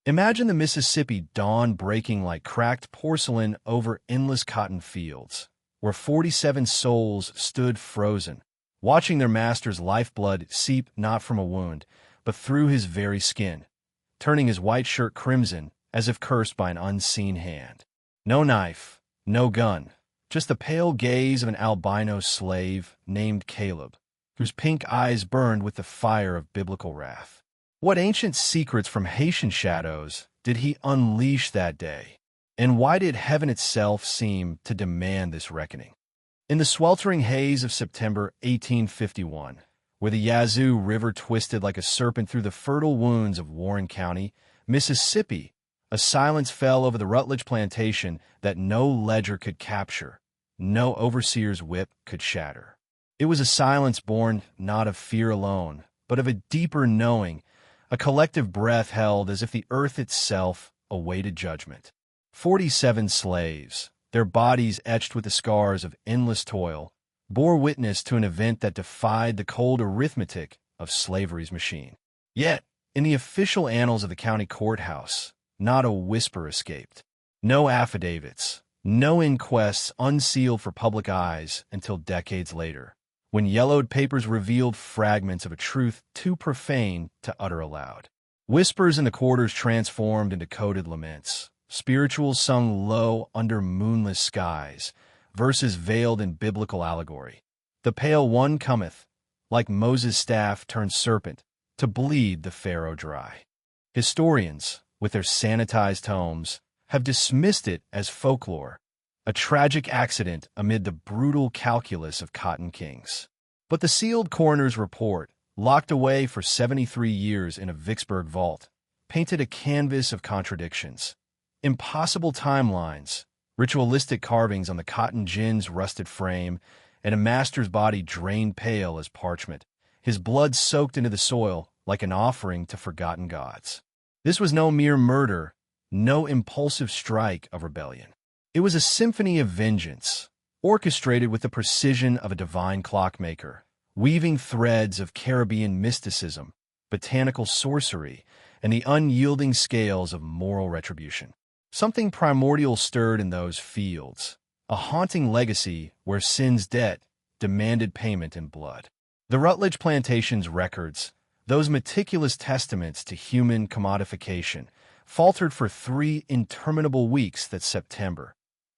Imagine the Mississippi dawn breaking like cracked porcelain over endless cotton fields, where 47 souls stood frozen, watching their master's lifeblood seep not from a wound, but through his very skin, turning his white shirt crimson as if cursed by an unseen hand. No knife, no gun, just the pale gaze of an albino slave named Caleb, whose pink eyes burned with the fire of biblical wrath. What ancient secrets from Haitian shadows did he unleash that day? And why did heaven itself seem to demand this reckoning? In the sweltering haze of September 1851, where the Yazoo River twisted like a serpent through the fertile wounds of Warren County, Mississippi, a silence fell over the Rutledge plantation that no ledger could capture, no overseer's whip could shatter. It was a silence born not of fear alone, but of a deeper knowing, a collective breath held as if the earth itself awaited judgment. 47 slaves, their bodies etched with the scars of endless toil, bore witness to an event that defied the cold arithmetic of slavery's machine. Yet, in the official annals of the county courthouse, not a whisper escaped. No affidavits, no inquests unsealed for public eyes until decades later, when yellowed papers revealed fragments of a truth too profane to utter aloud. Whispers in the quarters transformed into coded laments, spirituals sung low under moonless skies, verses veiled in biblical allegory. The pale one cometh, like Moses' staff turned serpent, to bleed the Pharaoh dry. Historians, with their sanitized tomes, have dismissed it as folklore, a tragic accident amid the brutal calculus of cotton kings. But the sealed coroner's report, locked away for 73 years in a Vicksburg vault, painted a canvas of contradictions. Impossible timelines, ritualistic carvings on the cotton gin's rusted frame, and a master's body drained pale as parchment, his blood soaked into the soil like an offering to forgotten gods. This was no mere murder, no impulsive strike of rebellion. It was a symphony of vengeance, orchestrated with the precision of a divine clockmaker, weaving threads of Caribbean mysticism, botanical sorcery, and the unyielding scales of moral retribution. Something primordial stirred in those fields, a haunting legacy where sin's debt demanded payment in blood. The Rutledge Plantation's records, those meticulous testaments to human commodification, faltered for 3 interminable weeks that September,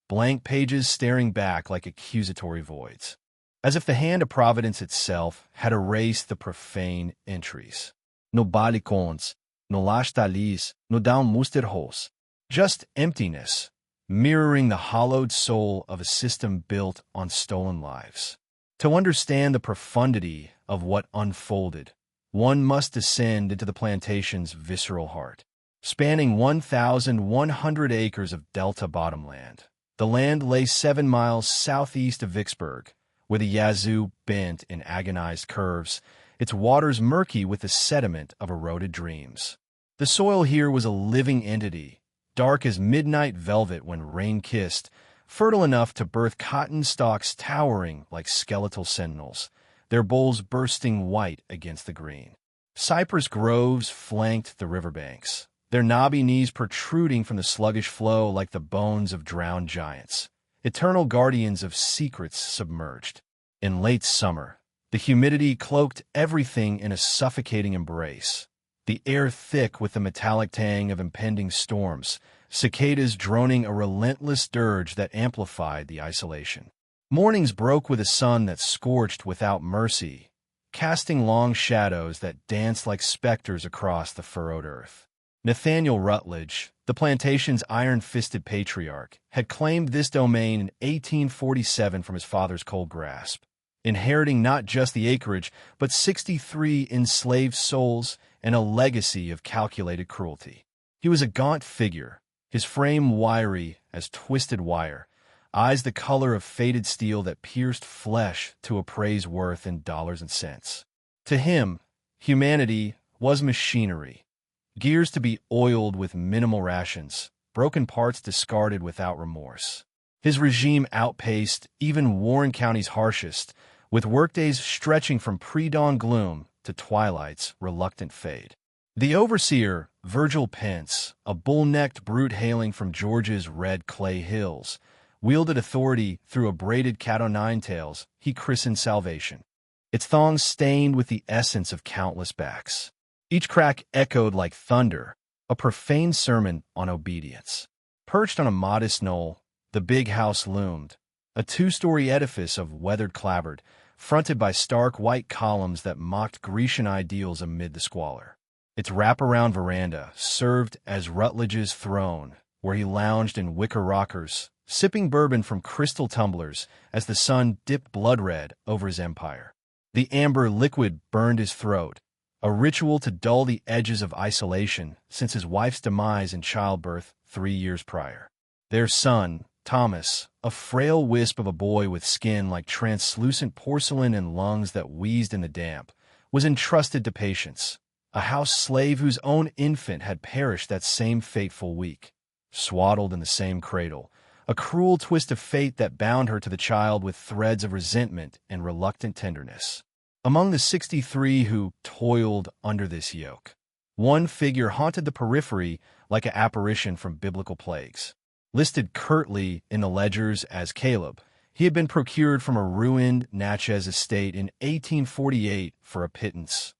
blank pages staring back like accusatory voids, as if the hand of Providence itself had erased the profane entries. No balcons, no las talis, no down musterhos, just emptiness, mirroring the hollowed soul of a system built on stolen lives. To understand the profundity of what unfolded, one must descend into the plantation's visceral heart. Spanning 1,100 acres of delta bottomland, the land lay 7 miles southeast of Vicksburg, where the Yazoo bent in agonized curves, its waters murky with the sediment of eroded dreams. The soil here was a living entity, dark as midnight velvet when rain-kissed, fertile enough to birth cotton stalks towering like skeletal sentinels, their bowls bursting white against the green. Cypress groves flanked the riverbanks, their knobby knees protruding from the sluggish flow like the bones of drowned giants, eternal guardians of secrets submerged. In late summer, the humidity cloaked everything in a suffocating embrace, the air thick with the metallic tang of impending storms, cicadas droning a relentless dirge that amplified the isolation. Mornings broke with a sun that scorched without mercy, casting long shadows that danced like specters across the furrowed earth. Nathaniel Rutledge, the plantation's iron-fisted patriarch, had claimed this domain in 1847 from his father's cold grasp, inheriting not just the acreage, but 63 enslaved souls and a legacy of calculated cruelty. He was a gaunt figure, his frame wiry as twisted wire, eyes the color of faded steel that pierced flesh to appraise worth in dollars and cents. To him, humanity was machinery, gears to be oiled with minimal rations, broken parts discarded without remorse. His regime outpaced even Warren County's harshest, with workdays stretching from pre-dawn gloom to twilight's reluctant fade. The overseer, Virgil Pence, a bull-necked brute hailing from Georgia's red clay hills, wielded authority through a braided cat-o'-nine-tails he christened salvation, its thongs stained with the essence of countless backs. Each crack echoed like thunder, a profane sermon on obedience. Perched on a modest knoll, the big house loomed, a two-story edifice of weathered clapboard, fronted by stark white columns that mocked Grecian ideals amid the squalor. Its wraparound veranda served as Rutledge's throne, where he lounged in wicker rockers, sipping bourbon from crystal tumblers as the sun dipped blood-red over his empire. The amber liquid burned his throat, a ritual to dull the edges of isolation since his wife's demise in childbirth 3 years prior. Their son, Thomas, a frail wisp of a boy with skin like translucent porcelain and lungs that wheezed in the damp, was entrusted to Patience, a house slave whose own infant had perished that same fateful week. Swaddled in the same cradle, a cruel twist of fate that bound her to the child with threads of resentment and reluctant tenderness. Among the 63 who toiled under this yoke, one figure haunted the periphery like an apparition from biblical plagues. Listed curtly in the ledgers as Caleb, he had been procured from a ruined Natchez estate in 1848 for a pittance,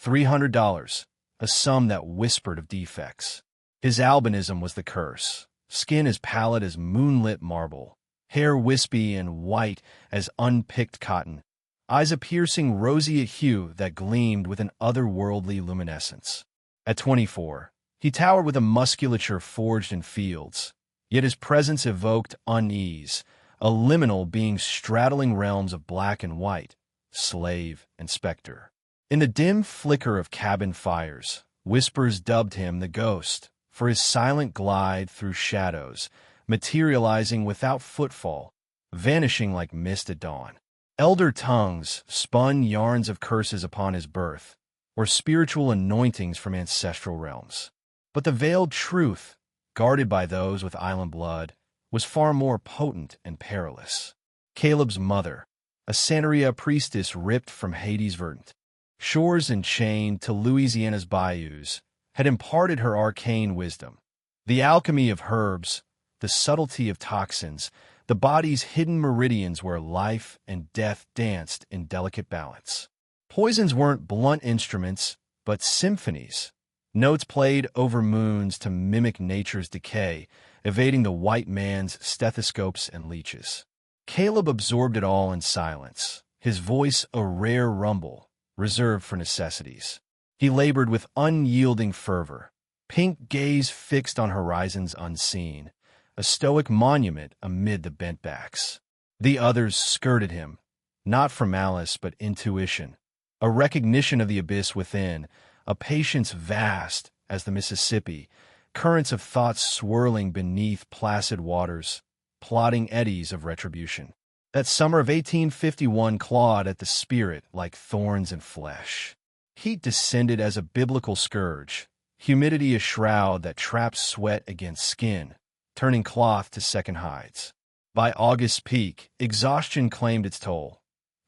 $300, a sum that whispered of defects. His albinism was the curse, skin as pallid as moonlit marble, hair wispy and white as unpicked cotton, eyes a piercing roseate hue that gleamed with an otherworldly luminescence. At 24, he towered with a musculature forged in fields, yet his presence evoked unease, a liminal being straddling realms of black and white, slave and specter. In the dim flicker of cabin fires, whispers dubbed him the ghost for his silent glide through shadows, materializing without footfall, vanishing like mist at dawn. Elder tongues spun yarns of curses upon his birth, or spiritual anointings from ancestral realms. But the veiled truth, guarded by those with island blood, was far more potent and perilous. Caleb's mother, a Santeria priestess ripped from Haiti's verdant shores and chained to Louisiana's bayous, had imparted her arcane wisdom. The alchemy of herbs, the subtlety of toxins, the body's hidden meridians where life and death danced in delicate balance. Poisons weren't blunt instruments, but symphonies, notes played over moons to mimic nature's decay, evading the white man's stethoscopes and leeches. Caleb absorbed it all in silence, his voice a rare rumble, reserved for necessities. He labored with unyielding fervor, pink gaze fixed on horizons unseen, a stoic monument amid the bent backs. The others skirted him, not for malice but intuition, a recognition of the abyss within, a patience vast as the Mississippi, currents of thoughts swirling beneath placid waters, plodding eddies of retribution. That summer of 1851 clawed at the spirit like thorns and flesh. Heat descended as a biblical scourge, humidity a shroud that trapped sweat against skin, turning cloth to second hides. By August's peak, exhaustion claimed its toll.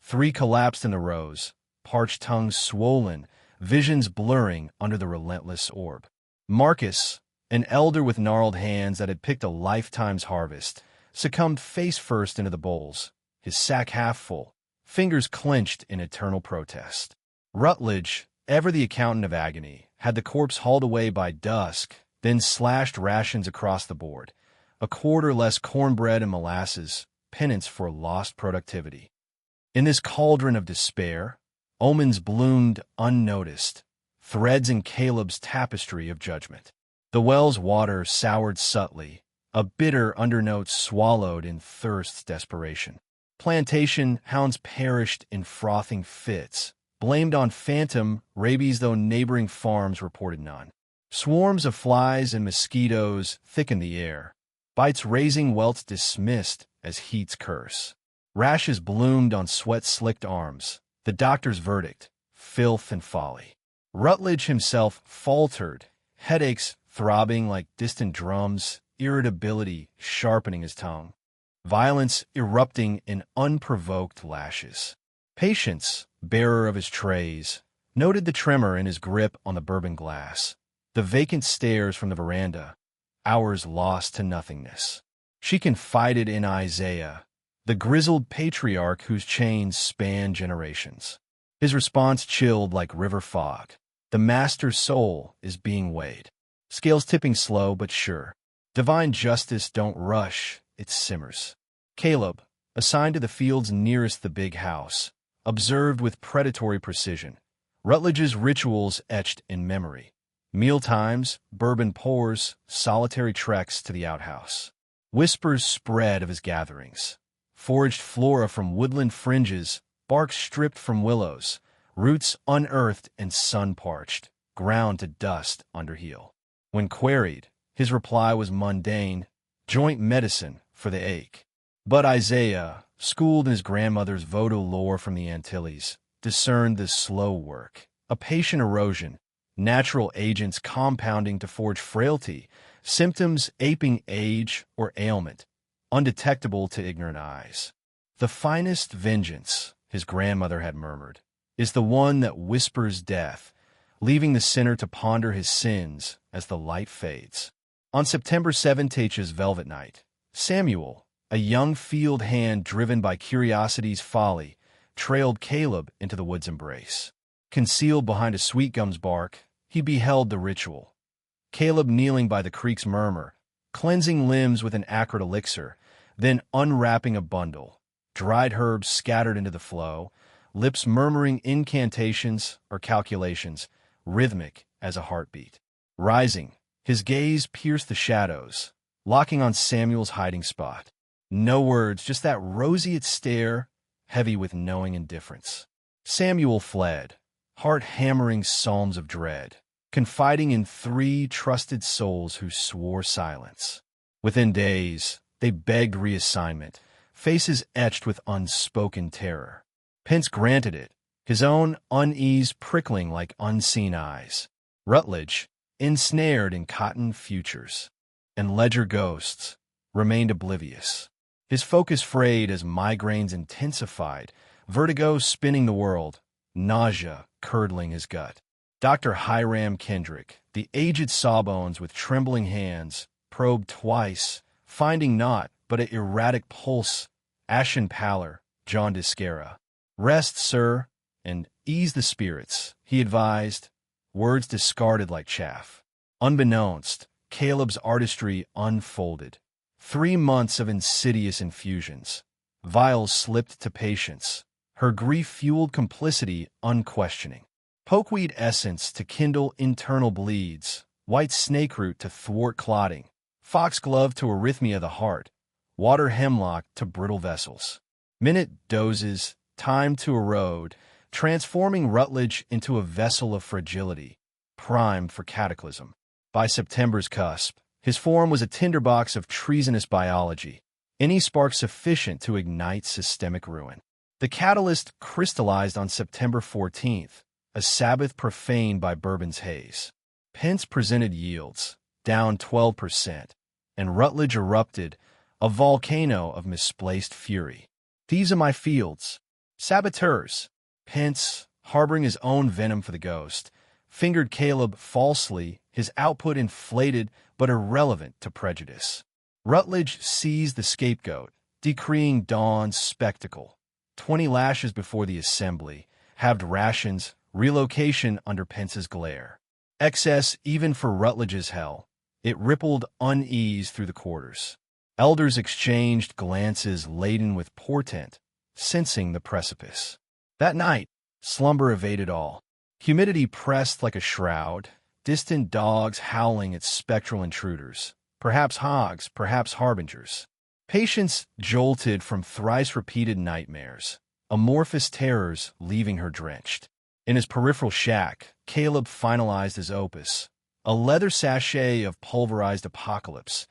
3 collapsed in the rows, parched tongues swollen, visions blurring under the relentless orb. Marcus, an elder with gnarled hands that had picked a lifetime's harvest, succumbed face first into the bowls, his sack half full, fingers clenched in eternal protest. Rutledge, ever the accountant of agony, had the corpse hauled away by dusk, then slashed rations across the board, a quarter less cornbread and molasses, penance for lost productivity. In this cauldron of despair, omens bloomed unnoticed, threads in Caleb's tapestry of judgment. The well's water soured subtly, a bitter undernote swallowed in thirst's desperation. Plantation hounds perished in frothing fits, blamed on phantom rabies though neighboring farms reported none. Swarms of flies and mosquitoes thickened the air, bites raising welts dismissed as heat's curse. Rashes bloomed on sweat-slicked arms, the doctor's verdict, filth and folly. Rutledge himself faltered, headaches throbbing like distant drums, irritability sharpening his tongue, violence erupting in unprovoked lashes. Patience, bearer of his trays, Noted the tremor in his grip on the bourbon glass, the vacant stares from the veranda, hours lost to nothingness. She confided in Isaiah, the grizzled patriarch whose chains span generations. His response chilled like river fog. The master's soul is being weighed. Scales tipping slow but sure. Divine justice don't rush, it simmers. Caleb, assigned to the fields nearest the big house, observed with predatory precision. Rutledge's rituals etched in memory. Meal times, bourbon pours, solitary treks to the outhouse. Whispers spread of his gatherings. Foraged flora from woodland fringes, bark stripped from willows, roots unearthed and sun-parched, ground to dust under heel. When queried, his reply was mundane, joint medicine for the ache. But Isaiah, schooled in his grandmother's Vodou lore from the Antilles, discerned this slow work, a patient erosion, natural agents compounding to forge frailty, symptoms aping age or ailment, undetectable to ignorant eyes. The finest vengeance, his grandmother had murmured, is the one that whispers death, leaving the sinner to ponder his sins as the light fades. On September 7th's velvet night, Samuel, a young field hand driven by curiosity's folly, trailed Caleb into the wood's embrace. Concealed behind a sweet gum's bark, he beheld the ritual. Caleb kneeling by the creek's murmur, cleansing limbs with an acrid elixir, then unwrapping a bundle, dried herbs scattered into the flow, lips murmuring incantations or calculations, rhythmic as a heartbeat. Rising, his gaze pierced the shadows, locking on Samuel's hiding spot. No words, just that roseate stare, heavy with knowing indifference. Samuel fled, heart-hammering psalms of dread, confiding in 3 trusted souls who swore silence. Within days, they begged reassignment, faces etched with unspoken terror. Pence granted it, his own unease prickling like unseen eyes. Rutledge, ensnared in cotton futures, and ledger ghosts, remained oblivious. His focus frayed as migraines intensified, vertigo spinning the world, nausea curdling his gut. Dr. Hiram Kendrick, the aged sawbones with trembling hands, probed twice, finding naught but an erratic pulse, ashen pallor, jaundice scara. "Rest, sir, and ease the spirits," he advised, words discarded like chaff. Unbeknownst, Caleb's artistry unfolded. 3 months of insidious infusions. Vials slipped to patience, her grief-fueled complicity unquestioning. Pokeweed essence to kindle internal bleeds, white snakeroot to thwart clotting, foxglove to arrhythmia of the heart, water hemlock to brittle vessels. Minute doses, time to erode, transforming Rutledge into a vessel of fragility, primed for cataclysm. By September's cusp, his form was a tinderbox of treasonous biology, any spark sufficient to ignite systemic ruin. The catalyst crystallized on September 14th, a Sabbath profaned by bourbon's haze. Pence presented yields, down 12%, and Rutledge erupted, a volcano of misplaced fury. "These are my fields. Saboteurs." Pence, harboring his own venom for the ghost, fingered Caleb falsely, his output inflated but irrelevant to prejudice. Rutledge seized the scapegoat, decreeing dawn's spectacle. 20 lashes before the assembly, halved rations, relocation under Pence's glare. Excess even for Rutledge's hell, it rippled unease through the quarters. Elders exchanged glances laden with portent, sensing the precipice. That night, slumber evaded all. Humidity pressed like a shroud, distant dogs howling at spectral intruders, perhaps hogs, perhaps harbingers. Patience jolted from thrice-repeated nightmares, amorphous terrors leaving her drenched. In his peripheral shack, Caleb finalized his opus, a leather sachet of pulverized apocalypse,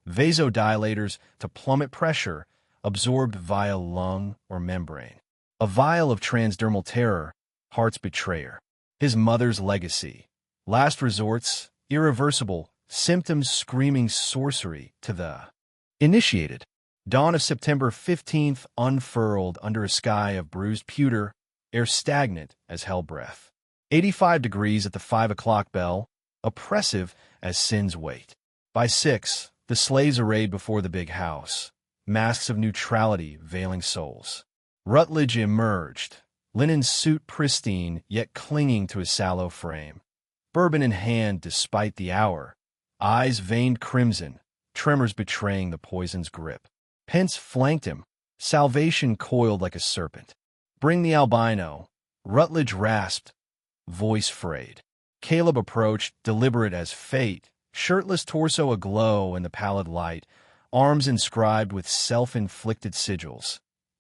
vasodilators to plummet pressure, absorbed via lung or membrane. A vial of transdermal terror, heart's betrayer. His mother's legacy. Last resorts, irreversible, symptoms screaming sorcery to the initiated. Dawn of September 15th unfurled under a sky of bruised pewter, air stagnant as hell breath. 85 degrees at the 5 o'clock bell, oppressive as sin's weight. By 6, the slaves arrayed before the big house, masks of neutrality veiling souls. Rutledge emerged, linen suit pristine yet clinging to his sallow frame. Bourbon in hand despite the hour, eyes veined crimson, tremors betraying the poison's grip. Pence flanked him, salvation coiled like a serpent. "Bring the albino," Rutledge rasped, voice frayed. Caleb approached, deliberate as fate, shirtless torso aglow in the pallid light, arms inscribed with self-inflicted sigils.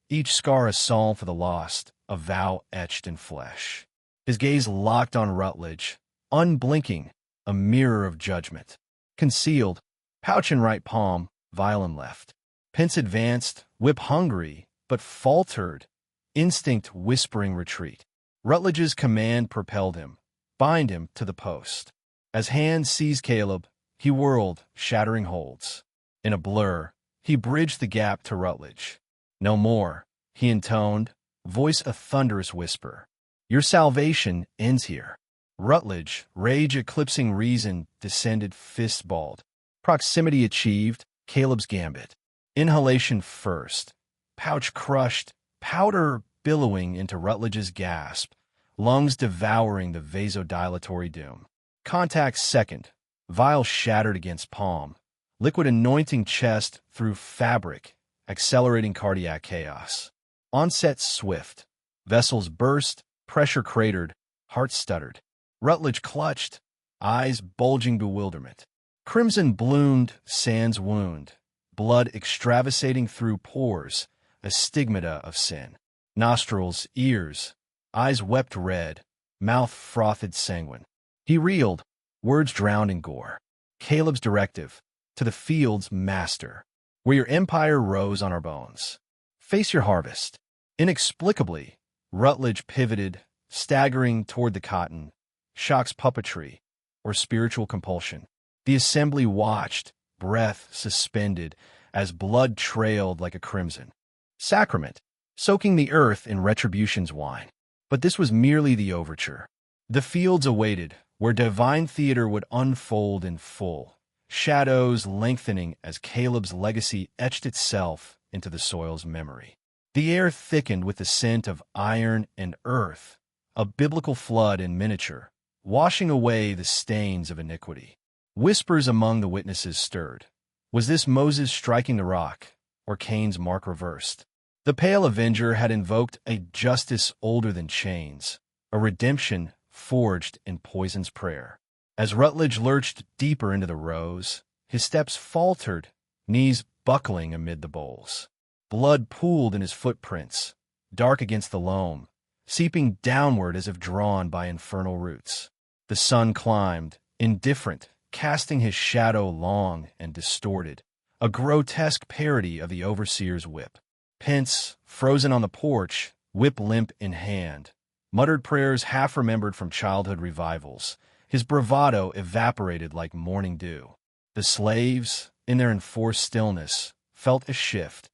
Each scar a psalm for the lost, a vow etched in flesh. His gaze locked on Rutledge, unblinking, a mirror of judgment. Concealed, pouch in right palm, vial in left. Pence advanced, whip hungry, but faltered, instinct whispering retreat. Rutledge's command propelled him, bind him to the post. As hands seized Caleb, he whirled, shattering holds. In a blur, he bridged the gap to Rutledge. "No more," he intoned, voice a thunderous whisper. "Your salvation ends here." Rutledge, rage eclipsing reason, descended fist-balled. Proximity achieved, Caleb's gambit. Inhalation first. Pouch crushed, powder billowing into Rutledge's gasp, lungs devouring the vasodilatory doom. Contact second, vial shattered against palm, liquid anointing chest through fabric, accelerating cardiac chaos. Onset swift, vessels burst, pressure cratered, heart stuttered. Rutledge clutched, eyes bulging bewilderment. Crimson bloomed, sans wound, blood extravasating through pores, a stigmata of sin. Nostrils, ears, eyes wept red, mouth frothed sanguine. He reeled, words drowned in gore. Caleb's directive, to the field's master, where your empire rose on our bones. Face your harvest. Inexplicably, Rutledge pivoted, staggering toward the cotton, shocks puppetry, or spiritual compulsion. The assembly watched, breath suspended, as blood trailed like a crimson sacrament, soaking the earth in retribution's wine. But this was merely the overture. The fields awaited, where divine theater would unfold in full, shadows lengthening as Caleb's legacy etched itself into the soil's memory. The air thickened with the scent of iron and earth, a biblical flood in miniature, washing away the stains of iniquity. Whispers among the witnesses stirred. Was this Moses striking the rock, or Cain's mark reversed? The pale avenger had invoked a justice older than chains, a redemption forged in poison's prayer. As Rutledge lurched deeper into the rows, his steps faltered, knees buckling amid the bowls. Blood pooled in his footprints, dark against the loam, seeping downward as if drawn by infernal roots. The sun climbed, indifferent, casting his shadow long and distorted, a grotesque parody of the overseer's whip. Pence, frozen on the porch, whip limp in hand, muttered prayers half-remembered from childhood revivals, his bravado evaporated like morning dew. The slaves, in their enforced stillness, felt a shift,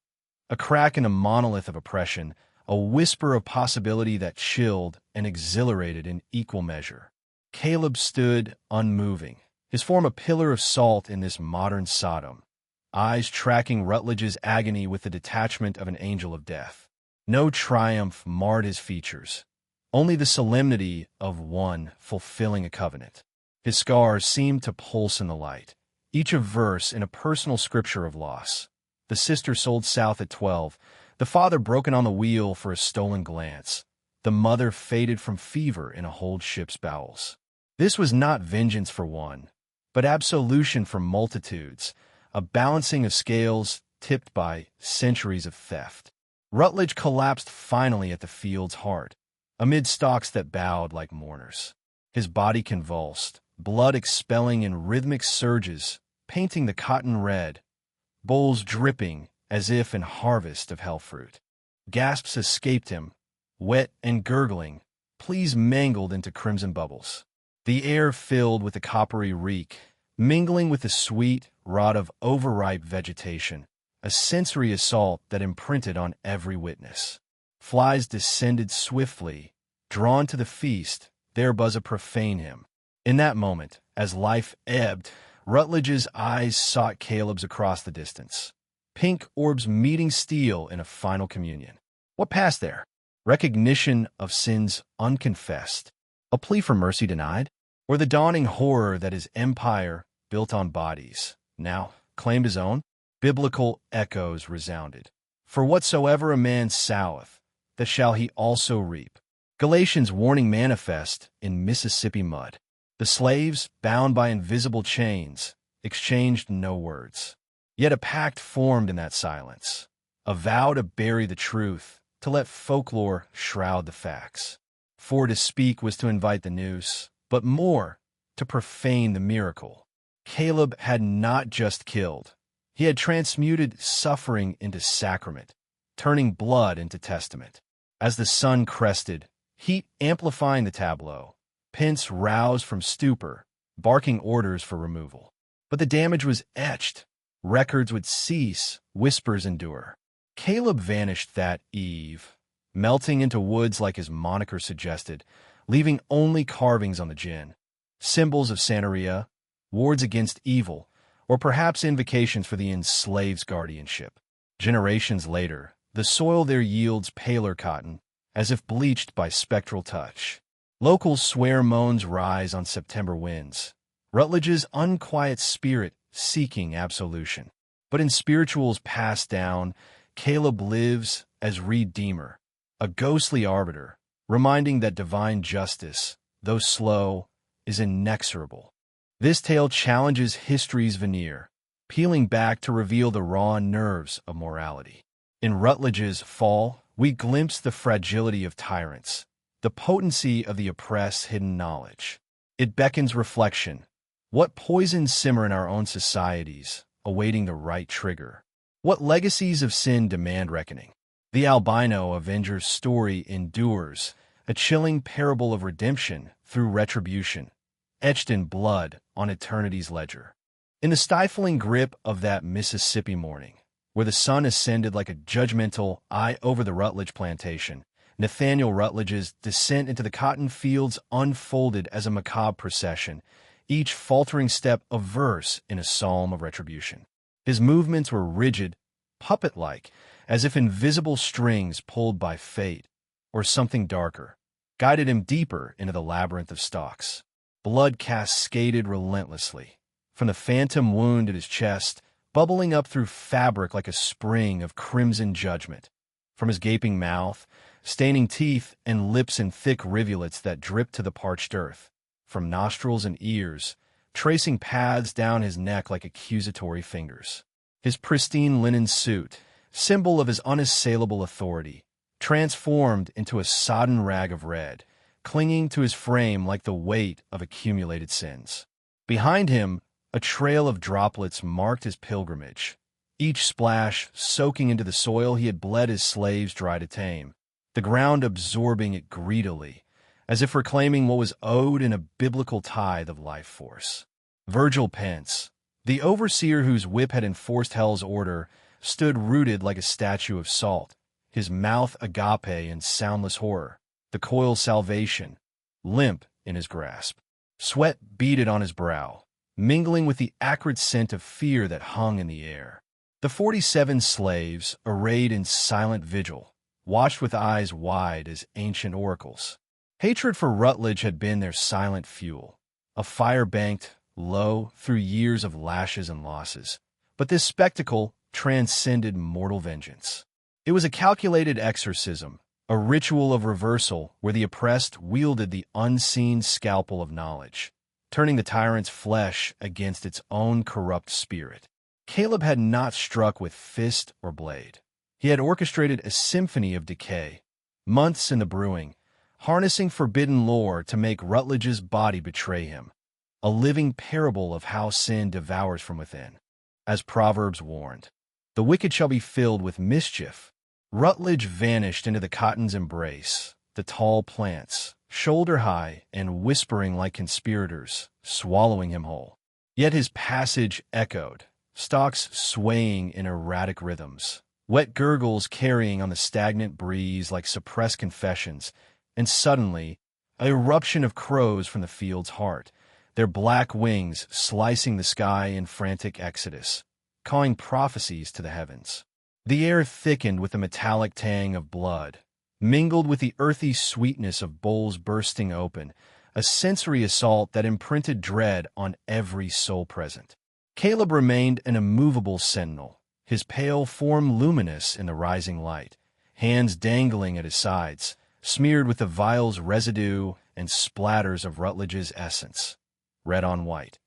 a crack in a monolith of oppression, a whisper of possibility that chilled and exhilarated in equal measure. Caleb stood unmoving, his form a pillar of salt in this modern Sodom, eyes tracking Rutledge's agony with the detachment of an angel of death. No triumph marred his features, only the solemnity of one fulfilling a covenant. His scars seemed to pulse in the light, each a verse in a personal scripture of loss. The sister sold south at 12, the father broken on the wheel for a stolen glance, the mother faded from fever in a holed ship's bowels. This was not vengeance for one, but absolution for multitudes, a balancing of scales tipped by centuries of theft. Rutledge collapsed finally at the field's heart, amid stalks that bowed like mourners. His body convulsed, blood expelling in rhythmic surges, painting the cotton red, bowls dripping as if in harvest of hell fruit. Gasps escaped him, wet and gurgling, pleas mangled into crimson bubbles. The air filled with a coppery reek, mingling with the sweet rot of overripe vegetation, a sensory assault that imprinted on every witness. Flies descended swiftly, drawn to the feast, there buzz a profane hymn. In that moment, as life ebbed, Rutledge's eyes sought Caleb's across the distance. Pink orbs meeting steel in a final communion. What passed there? Recognition of sins unconfessed? A plea for mercy denied? Or the dawning horror that his empire, built on bodies, now claimed his own? Biblical echoes resounded. For whatsoever a man soweth, that shall he also reap. Galatians' warning manifest in Mississippi mud. The slaves, bound by invisible chains, exchanged no words. Yet a pact formed in that silence, a vow to bury the truth, to let folklore shroud the facts. For to speak was to invite the noose, but more, to profane the miracle. Caleb had not just killed. He had transmuted suffering into sacrament, turning blood into testament. As the sun crested, heat amplifying the tableau, Pence roused from stupor, barking orders for removal. But the damage was etched. Records would cease, whispers endure. Caleb vanished that eve, melting into woods like his moniker suggested, leaving only carvings on the gin, symbols of Santeria, wards against evil, or perhaps invocations for the enslaved's guardianship. Generations later, the soil there yields paler cotton, as if bleached by spectral touch. Locals swear moans rise on September winds, Rutledge's unquiet spirit seeking absolution. But in spirituals passed down, Caleb lives as Redeemer, a ghostly arbiter, reminding that divine justice, though slow, is inexorable. This tale challenges history's veneer, peeling back to reveal the raw nerves of morality. In Rutledge's Fall, we glimpse the fragility of tyrants, the potency of the oppressed hidden knowledge. It beckons reflection. What poisons simmer in our own societies, awaiting the right trigger? What legacies of sin demand reckoning? The Albino Avenger's story endures, a chilling parable of redemption through retribution, etched in blood on eternity's ledger. In the stifling grip of that Mississippi morning, where the sun ascended like a judgmental eye over the Rutledge plantation, Nathaniel Rutledge's descent into the cotton fields unfolded as a macabre procession, each faltering step a verse in a psalm of retribution. His movements were rigid, puppet-like, as if invisible strings pulled by fate, or something darker, guided him deeper into the labyrinth of stalks. Blood cascaded relentlessly, from the phantom wound at his chest, bubbling up through fabric like a spring of crimson judgment. From his gaping mouth, staining teeth and lips in thick rivulets that dripped to the parched earth. From nostrils and ears, tracing paths down his neck like accusatory fingers. His pristine linen suit, symbol of his unassailable authority, transformed into a sodden rag of red, clinging to his frame like the weight of accumulated sins. Behind him, a trail of droplets marked his pilgrimage, each splash soaking into the soil he had bled his slaves dry to tame, the ground absorbing it greedily, as if reclaiming what was owed in a biblical tithe of life force. Virgil Pence, the overseer whose whip had enforced hell's order, stood rooted like a statue of salt, his mouth agape in soundless horror, the coil's salvation, limp in his grasp. Sweat beaded on his brow, mingling with the acrid scent of fear that hung in the air. The 47 slaves, arrayed in silent vigil, watched with eyes wide as ancient oracles. Hatred for Rutledge had been their silent fuel, a fire banked low through years of lashes and losses. But this spectacle transcended mortal vengeance. It was a calculated exorcism, a ritual of reversal where the oppressed wielded the unseen scalpel of knowledge, turning the tyrant's flesh against its own corrupt spirit. Caleb had not struck with fist or blade. He had orchestrated a symphony of decay, months in the brewing, harnessing forbidden lore to make Rutledge's body betray him, a living parable of how sin devours from within. As Proverbs warned, the wicked shall be filled with mischief. Rutledge vanished into the cotton's embrace, the tall plants, shoulder-high and whispering like conspirators, swallowing him whole. Yet his passage echoed, stalks swaying in erratic rhythms, wet gurgles carrying on the stagnant breeze like suppressed confessions, and suddenly, An eruption of crows from the field's heart, their black wings slicing the sky in frantic exodus, calling prophecies to the heavens. The air thickened with the metallic tang of blood, mingled with the earthy sweetness of bowls bursting open, a sensory assault that imprinted dread on every soul present. Caleb remained an immovable sentinel, his pale form luminous in the rising light, hands dangling at his sides, smeared with the vial's residue and splatters of Rutledge's essence, red on white,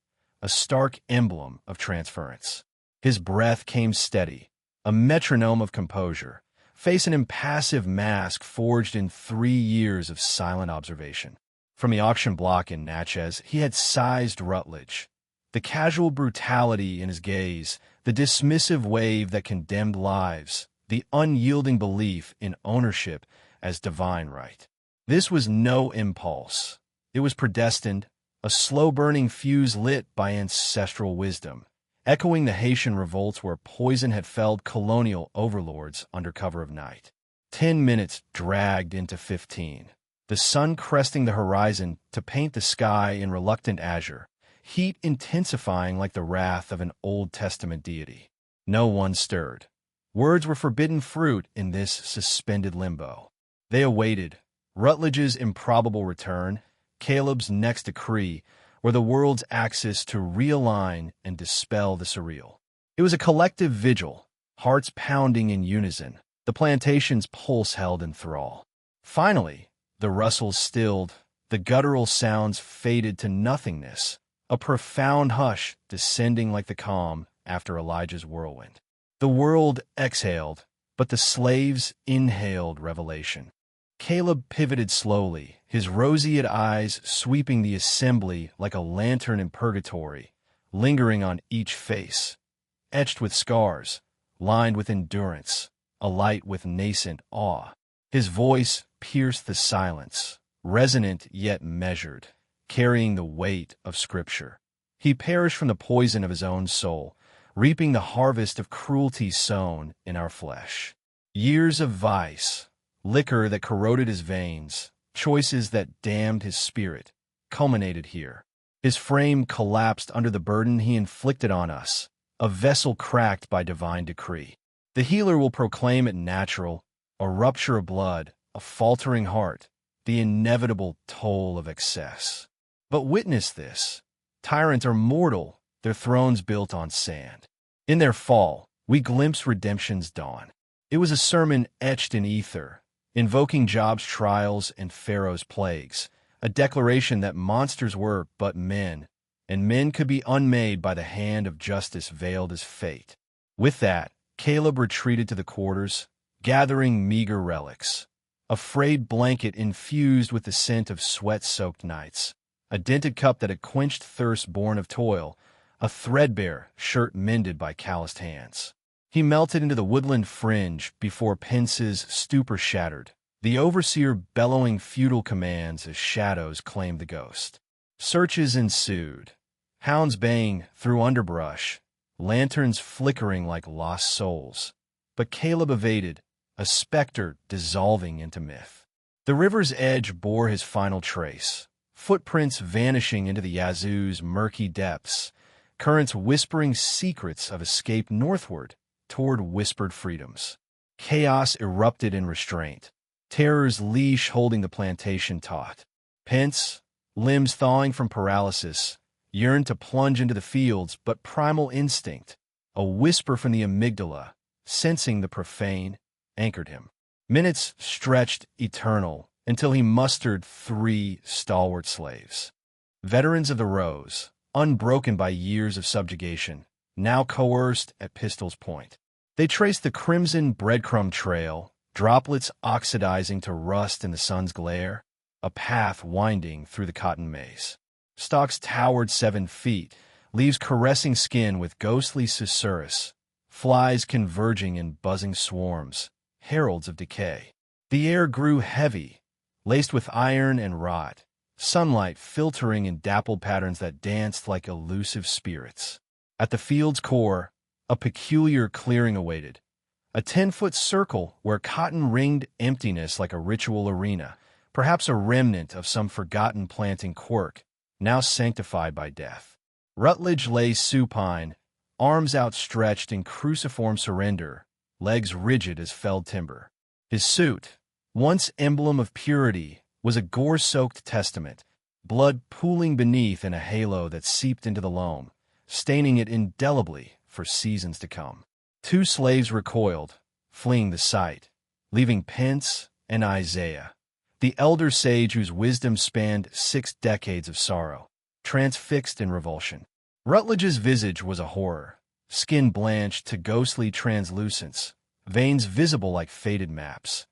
a stark emblem of transference. His breath came steady, a metronome of composure, face an impassive mask forged in 3 years of silent observation. From the auction block in Natchez, he had sized Rutledge. The casual brutality in his gaze, the dismissive wave that condemned lives, the unyielding belief in ownership as divine right. This was no impulse. It was predestined, a slow-burning fuse lit by ancestral wisdom, echoing the Haitian revolts where poison had felled colonial overlords under cover of night. 10 minutes dragged into 15. The sun cresting the horizon to paint the sky in reluctant azure, heat intensifying like the wrath of an Old Testament deity. No one stirred. Words were forbidden fruit in this suspended limbo. They awaited Rutledge's improbable return, Caleb's next decree, or the world's axis to realign and dispel the surreal. It was a collective vigil, hearts pounding in unison, the plantation's pulse held in thrall. Finally, the rustles stilled, the guttural sounds faded to nothingness, a profound hush descending like the calm after Elijah's whirlwind. The world exhaled, but the slaves inhaled revelation. Caleb pivoted slowly, his roseate eyes sweeping the assembly like a lantern in purgatory, lingering on each face, etched with scars, lined with endurance, alight with nascent awe. His voice pierced the silence, resonant yet measured, carrying the weight of Scripture. He perished from the poison of his own soul, reaping the harvest of cruelty sown in our flesh. Years of vice, liquor that corroded his veins, choices that damned his spirit, culminated here. His frame collapsed under the burden he inflicted on us, a vessel cracked by divine decree. The healer will proclaim it natural, a rupture of blood, a faltering heart, the inevitable toll of excess. But witness this. Tyrants are mortal, their thrones built on sand. In their fall, we glimpse redemption's dawn. It was a sermon etched in ether, invoking Job's trials and Pharaoh's plagues, a declaration that monsters were but men, and men could be unmade by the hand of justice veiled as fate. With that, Caleb retreated to the quarters, gathering meager relics. A frayed blanket infused with the scent of sweat-soaked nights, a dented cup that had quenched thirst born of toil, a threadbare shirt mended by calloused hands. He melted into the woodland fringe before Pence's stupor shattered, the overseer bellowing feudal commands as shadows claimed the ghost. Searches ensued, hounds baying through underbrush, lanterns flickering like lost souls. But Caleb evaded, a specter dissolving into myth. The river's edge bore his final trace, footprints vanishing into the Yazoo's murky depths, currents whispering secrets of escape northward toward whispered freedoms. Chaos erupted in restraint, terror's leash holding the plantation taut. Pence, limbs thawing from paralysis, yearned to plunge into the fields, but primal instinct, a whisper from the amygdala, sensing the profane, anchored him. Minutes stretched eternal until he mustered 3 stalwart slaves. Veterans of the Rose, unbroken by years of subjugation, now coerced at pistol's point. They traced the crimson breadcrumb trail, droplets oxidizing to rust in the sun's glare, a path winding through the cotton maze. Stalks towered 7 feet, leaves caressing skin with ghostly susurrus, flies converging in buzzing swarms, heralds of decay. The air grew heavy, laced with iron and rot, sunlight filtering in dappled patterns that danced like elusive spirits. At the field's core, a peculiar clearing awaited, a 10-foot circle where cotton ringed emptiness like a ritual arena, perhaps a remnant of some forgotten planting quirk, now sanctified by death. Rutledge lay supine, arms outstretched in cruciform surrender, legs rigid as felled timber. His suit, once emblem of purity, was a gore-soaked testament, blood pooling beneath in a halo that seeped into the loam, staining it indelibly for seasons to come. Two slaves recoiled, fleeing the sight, leaving Pence and Isaiah, the elder sage whose wisdom spanned 6 decades of sorrow, transfixed in revulsion. Rutledge's visage was a horror, skin blanched to ghostly translucence, veins visible like faded maps,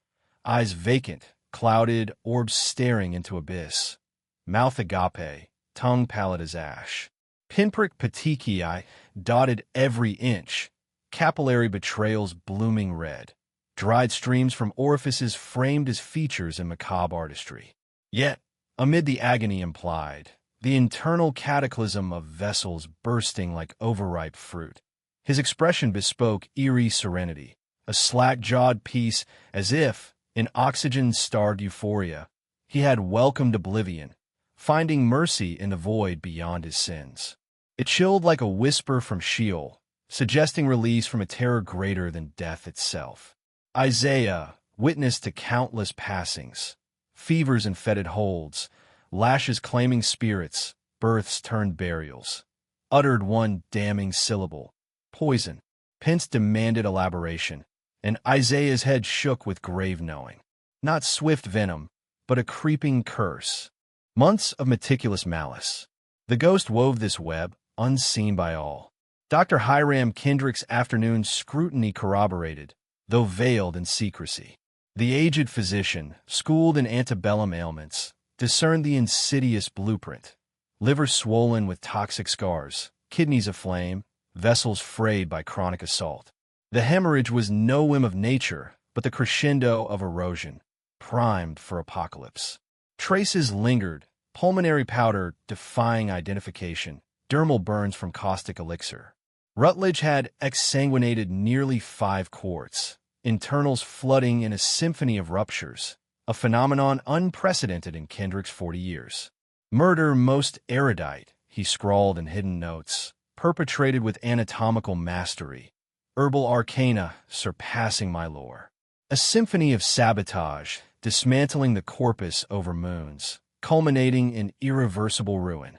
eyes vacant, clouded, orbs staring into abyss, mouth agape, tongue pallid as ash. Pinprick petechiae dotted every inch, capillary betrayals blooming red, dried streams from orifices framed as features in macabre artistry. Yet, amid the agony implied, the internal cataclysm of vessels bursting like overripe fruit, his expression bespoke eerie serenity, a slack-jawed peace as if, in oxygen-starved euphoria, he had welcomed oblivion, finding mercy in the void beyond his sins. It chilled like a whisper from Sheol, suggesting release from a terror greater than death itself. Isaiah, witness to countless passings, fevers and fetid holds, lashes claiming spirits, births turned burials, uttered one damning syllable, poison. Pence demanded elaboration, and Isaiah's head shook with grave knowing. Not swift venom, but a creeping curse. Months of meticulous malice. The ghost wove this web, unseen by all. Dr. Hiram Kendrick's afternoon scrutiny corroborated, though veiled in secrecy. The aged physician, schooled in antebellum ailments, discerned the insidious blueprint. Liver swollen with toxic scars, kidneys aflame, vessels frayed by chronic assault. The hemorrhage was no whim of nature, but the crescendo of erosion, primed for apocalypse. Traces lingered, pulmonary powder defying identification, dermal burns from caustic elixir. Rutledge had exsanguinated nearly 5 quarts, internals flooding in a symphony of ruptures, a phenomenon unprecedented in Kendrick's 40 years. Murder most erudite, he scrawled in hidden notes, perpetrated with anatomical mastery, herbal arcana surpassing my lore. A symphony of sabotage, dismantling the corpus over moons, culminating in irreversible ruin.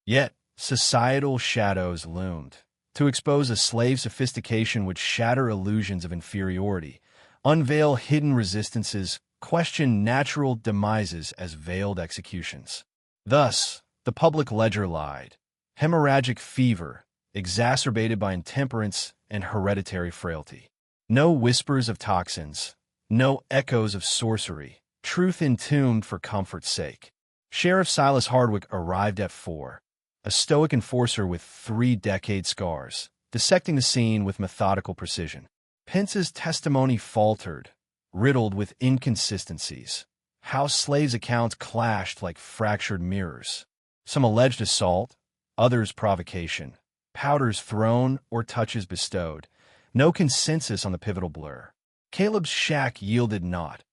Yet, societal shadows loomed, to expose a slave sophistication would shatter illusions of inferiority, unveil hidden resistances, question natural demises as veiled executions. Thus, the public ledger lied. Hemorrhagic fever, exacerbated by intemperance and hereditary frailty. No whispers of toxins, no echoes of sorcery, truth entombed for comfort's sake. Sheriff Silas Hardwick arrived at 4, a stoic enforcer with 3-decade scars, dissecting the scene with methodical precision. Pence's testimony faltered, riddled with inconsistencies. House slaves' accounts clashed like fractured mirrors. Some alleged assault, others provocation. Powders thrown or touches bestowed. No consensus on the pivotal blur. Caleb's shack yielded naught.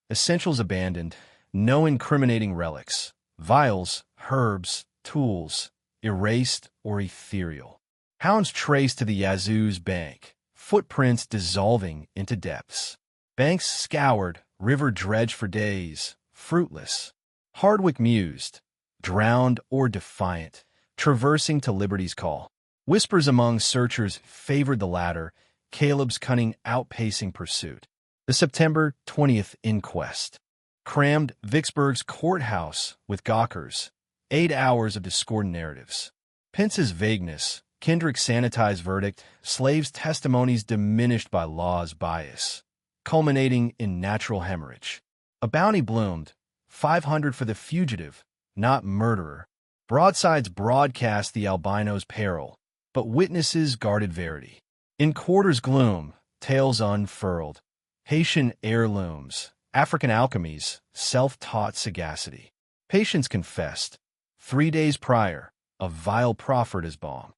Essentials abandoned. No incriminating relics. Vials, herbs, tools, erased or ethereal. Hounds traced to the Yazoo's bank. Footprints dissolving into depths. Banks scoured, river dredged for days. Fruitless. Hardwick mused. Drowned or defiant. Traversing to liberty's call. Whispers among searchers favored the latter, Caleb's cunning outpacing pursuit. The September 20th inquest crammed Vicksburg's courthouse with gawkers, 8 hours of discordant narratives. Pence's vagueness, Kendrick's sanitized verdict, slaves' testimonies diminished by law's bias, culminating in natural hemorrhage. A bounty bloomed, 500 for the fugitive, not murderer. Broadsides broadcast the albino's peril, but witnesses guarded verity. In quarters gloom, tales unfurled. Haitian heirlooms, African alchemies, self-taught sagacity. Patience confessed, 3 days prior, a vial proffered as balm.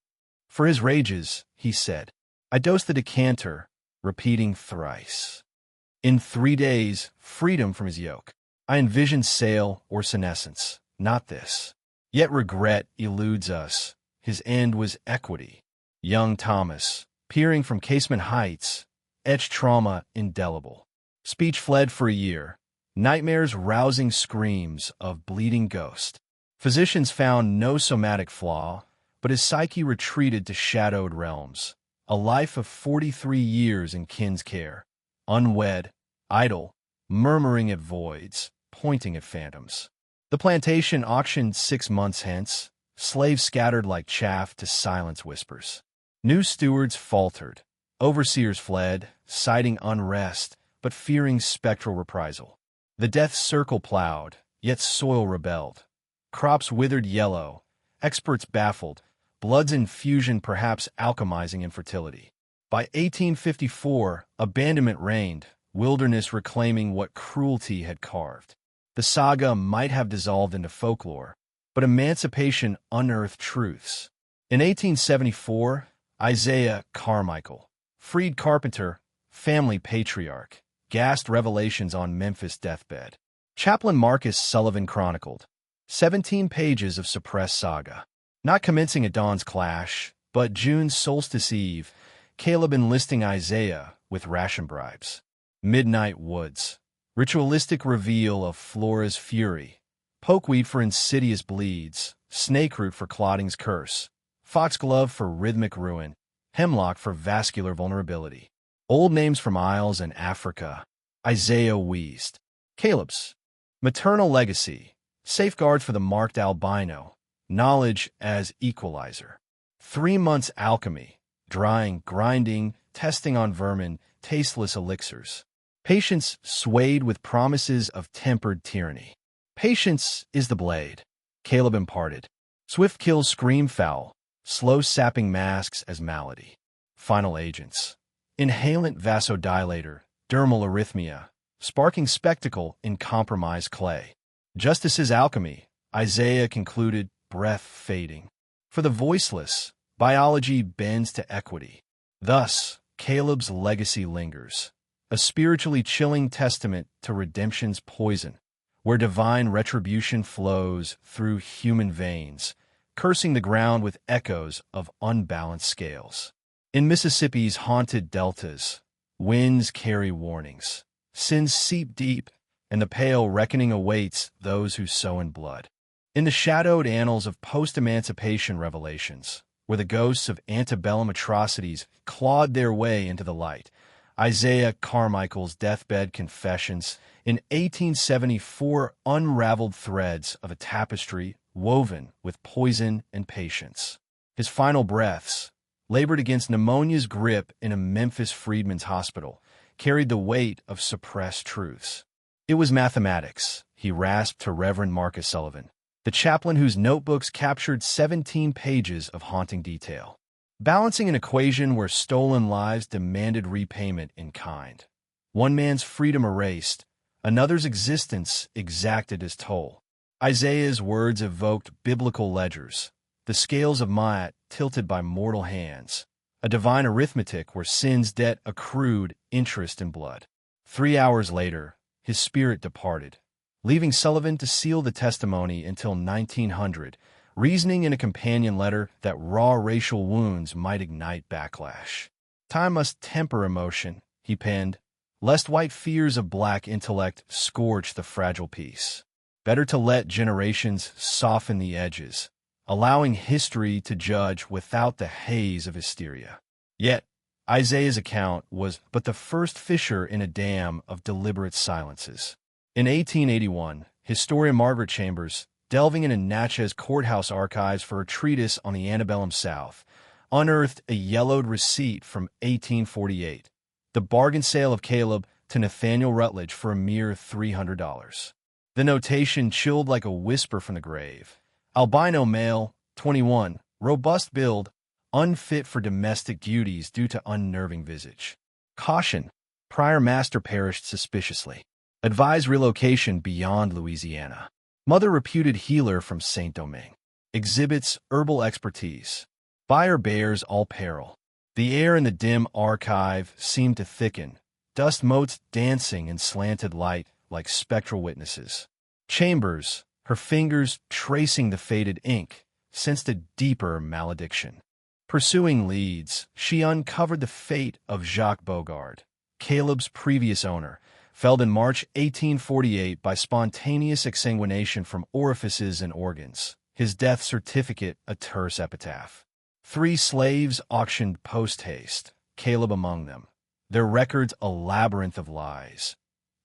For his rages, he said, I dosed the decanter, repeating thrice. In 3 days, freedom from his yoke. I envision sail or senescence, not this. Yet regret eludes us. His end was equity. Young Thomas, peering from casement heights, etched trauma indelible. Speech fled for a year. Nightmares rousing screams of bleeding ghost. Physicians found no somatic flaw, but his psyche retreated to shadowed realms. A life of 43 years in kin's care. Unwed, idle, murmuring at voids, pointing at phantoms. The plantation auctioned 6 months hence, slaves scattered like chaff to silence whispers. New stewards faltered, overseers fled, citing unrest, but fearing spectral reprisal. The death circle plowed, yet soil rebelled. Crops withered yellow, experts baffled, blood's infusion perhaps alchemizing infertility. By 1854, abandonment reigned, wilderness reclaiming what cruelty had carved. The saga might have dissolved into folklore, but emancipation unearthed truths. In 1874, Isaiah Carmichael, freed carpenter, family patriarch, gasped revelations on Memphis' deathbed. Chaplain Marcus Sullivan chronicled 17 pages of suppressed saga. Not commencing at dawn's clash, but June's solstice eve, Caleb enlisting Isaiah with ration bribes. Midnight woods. Ritualistic reveal of Flora's fury. Pokeweed for insidious bleeds, snakeroot for clotting's curse, foxglove for rhythmic ruin, hemlock for vascular vulnerability. Old names from Isles and Africa. Isaiah wheezed. Caleb's. Maternal legacy. Safeguards for the marked albino. Knowledge as equalizer. 3 months alchemy. Drying, grinding, testing on vermin, tasteless elixirs. Patience swayed with promises of tempered tyranny. Patience is the blade. Caleb imparted. Swift kills scream foul. Slow sapping masks as malady. Final agents. Inhalant vasodilator, dermal arrhythmia, sparking spectacle in compromised clay. Justice's alchemy, Isaiah concluded, breath fading. For the voiceless, biology bends to equity. Thus, Caleb's legacy lingers, a spiritually chilling testament to redemption's poison, where divine retribution flows through human veins, cursing the ground with echoes of unbalanced scales. In Mississippi's haunted deltas, winds carry warnings. Sins seep deep, and the pale reckoning awaits those who sow in blood. In the shadowed annals of post-emancipation revelations, where the ghosts of antebellum atrocities clawed their way into the light, Isaiah Carmichael's deathbed confessions, in 1874 unraveled threads of a tapestry woven with poison and patience. His final breaths, labored against pneumonia's grip in a Memphis freedmen's hospital, carried the weight of suppressed truths. It was mathematics, he rasped to Reverend Marcus Sullivan, the chaplain whose notebooks captured 17 pages of haunting detail. Balancing an equation where stolen lives demanded repayment in kind. One man's freedom erased, another's existence exacted as toll. Isaiah's words evoked biblical ledgers, the scales of Ma'at tilted by mortal hands, a divine arithmetic where sin's debt accrued interest in blood. 3 hours later, his spirit departed, leaving Sullivan to seal the testimony until 1900, reasoning in a companion letter that raw racial wounds might ignite backlash. Time must temper emotion, he penned, lest white fears of black intellect scorch the fragile peace. Better to let generations soften the edges, allowing history to judge without the haze of hysteria. Yet, Isaiah's account was but the first fissure in a dam of deliberate silences. In 1881, historian Margaret Chambers, delving into Natchez courthouse archives for a treatise on the Antebellum South, unearthed a yellowed receipt from 1848, the bargain sale of Caleb to Nathaniel Rutledge for a mere $300. The notation chilled like a whisper from the grave. Albino male, 21, robust build, unfit for domestic duties due to unnerving visage. Caution, prior master perished suspiciously. Advise relocation beyond Louisiana. Mother reputed healer from Saint-Domingue. Exhibits herbal expertise. Buyer bears all peril. The air in the dim archive seemed to thicken, dust motes dancing in slanted light like spectral witnesses. Chambers, her fingers tracing the faded ink, sensed a deeper malediction. Pursuing leads, she uncovered the fate of Jacques Bogard, Caleb's previous owner, felled in March 1848 by spontaneous exsanguination from orifices and organs, his death certificate a terse epitaph. 3 slaves auctioned post-haste, Caleb among them, their records a labyrinth of lies.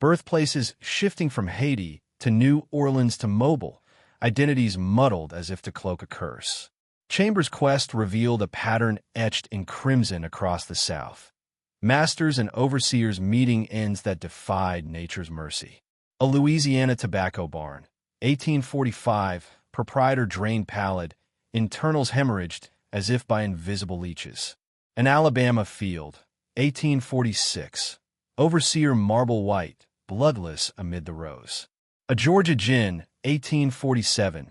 Birthplaces shifting from Haiti to New Orleans to Mobile, identities muddled as if to cloak a curse. Chambers' quest revealed a pattern etched in crimson across the South. Masters and overseers meeting ends that defied nature's mercy. A Louisiana tobacco barn, 1845, proprietor drained pallid, internals hemorrhaged as if by invisible leeches. An Alabama field, 1846, overseer marble white, bloodless amid the rows. A Georgia gin, 1847,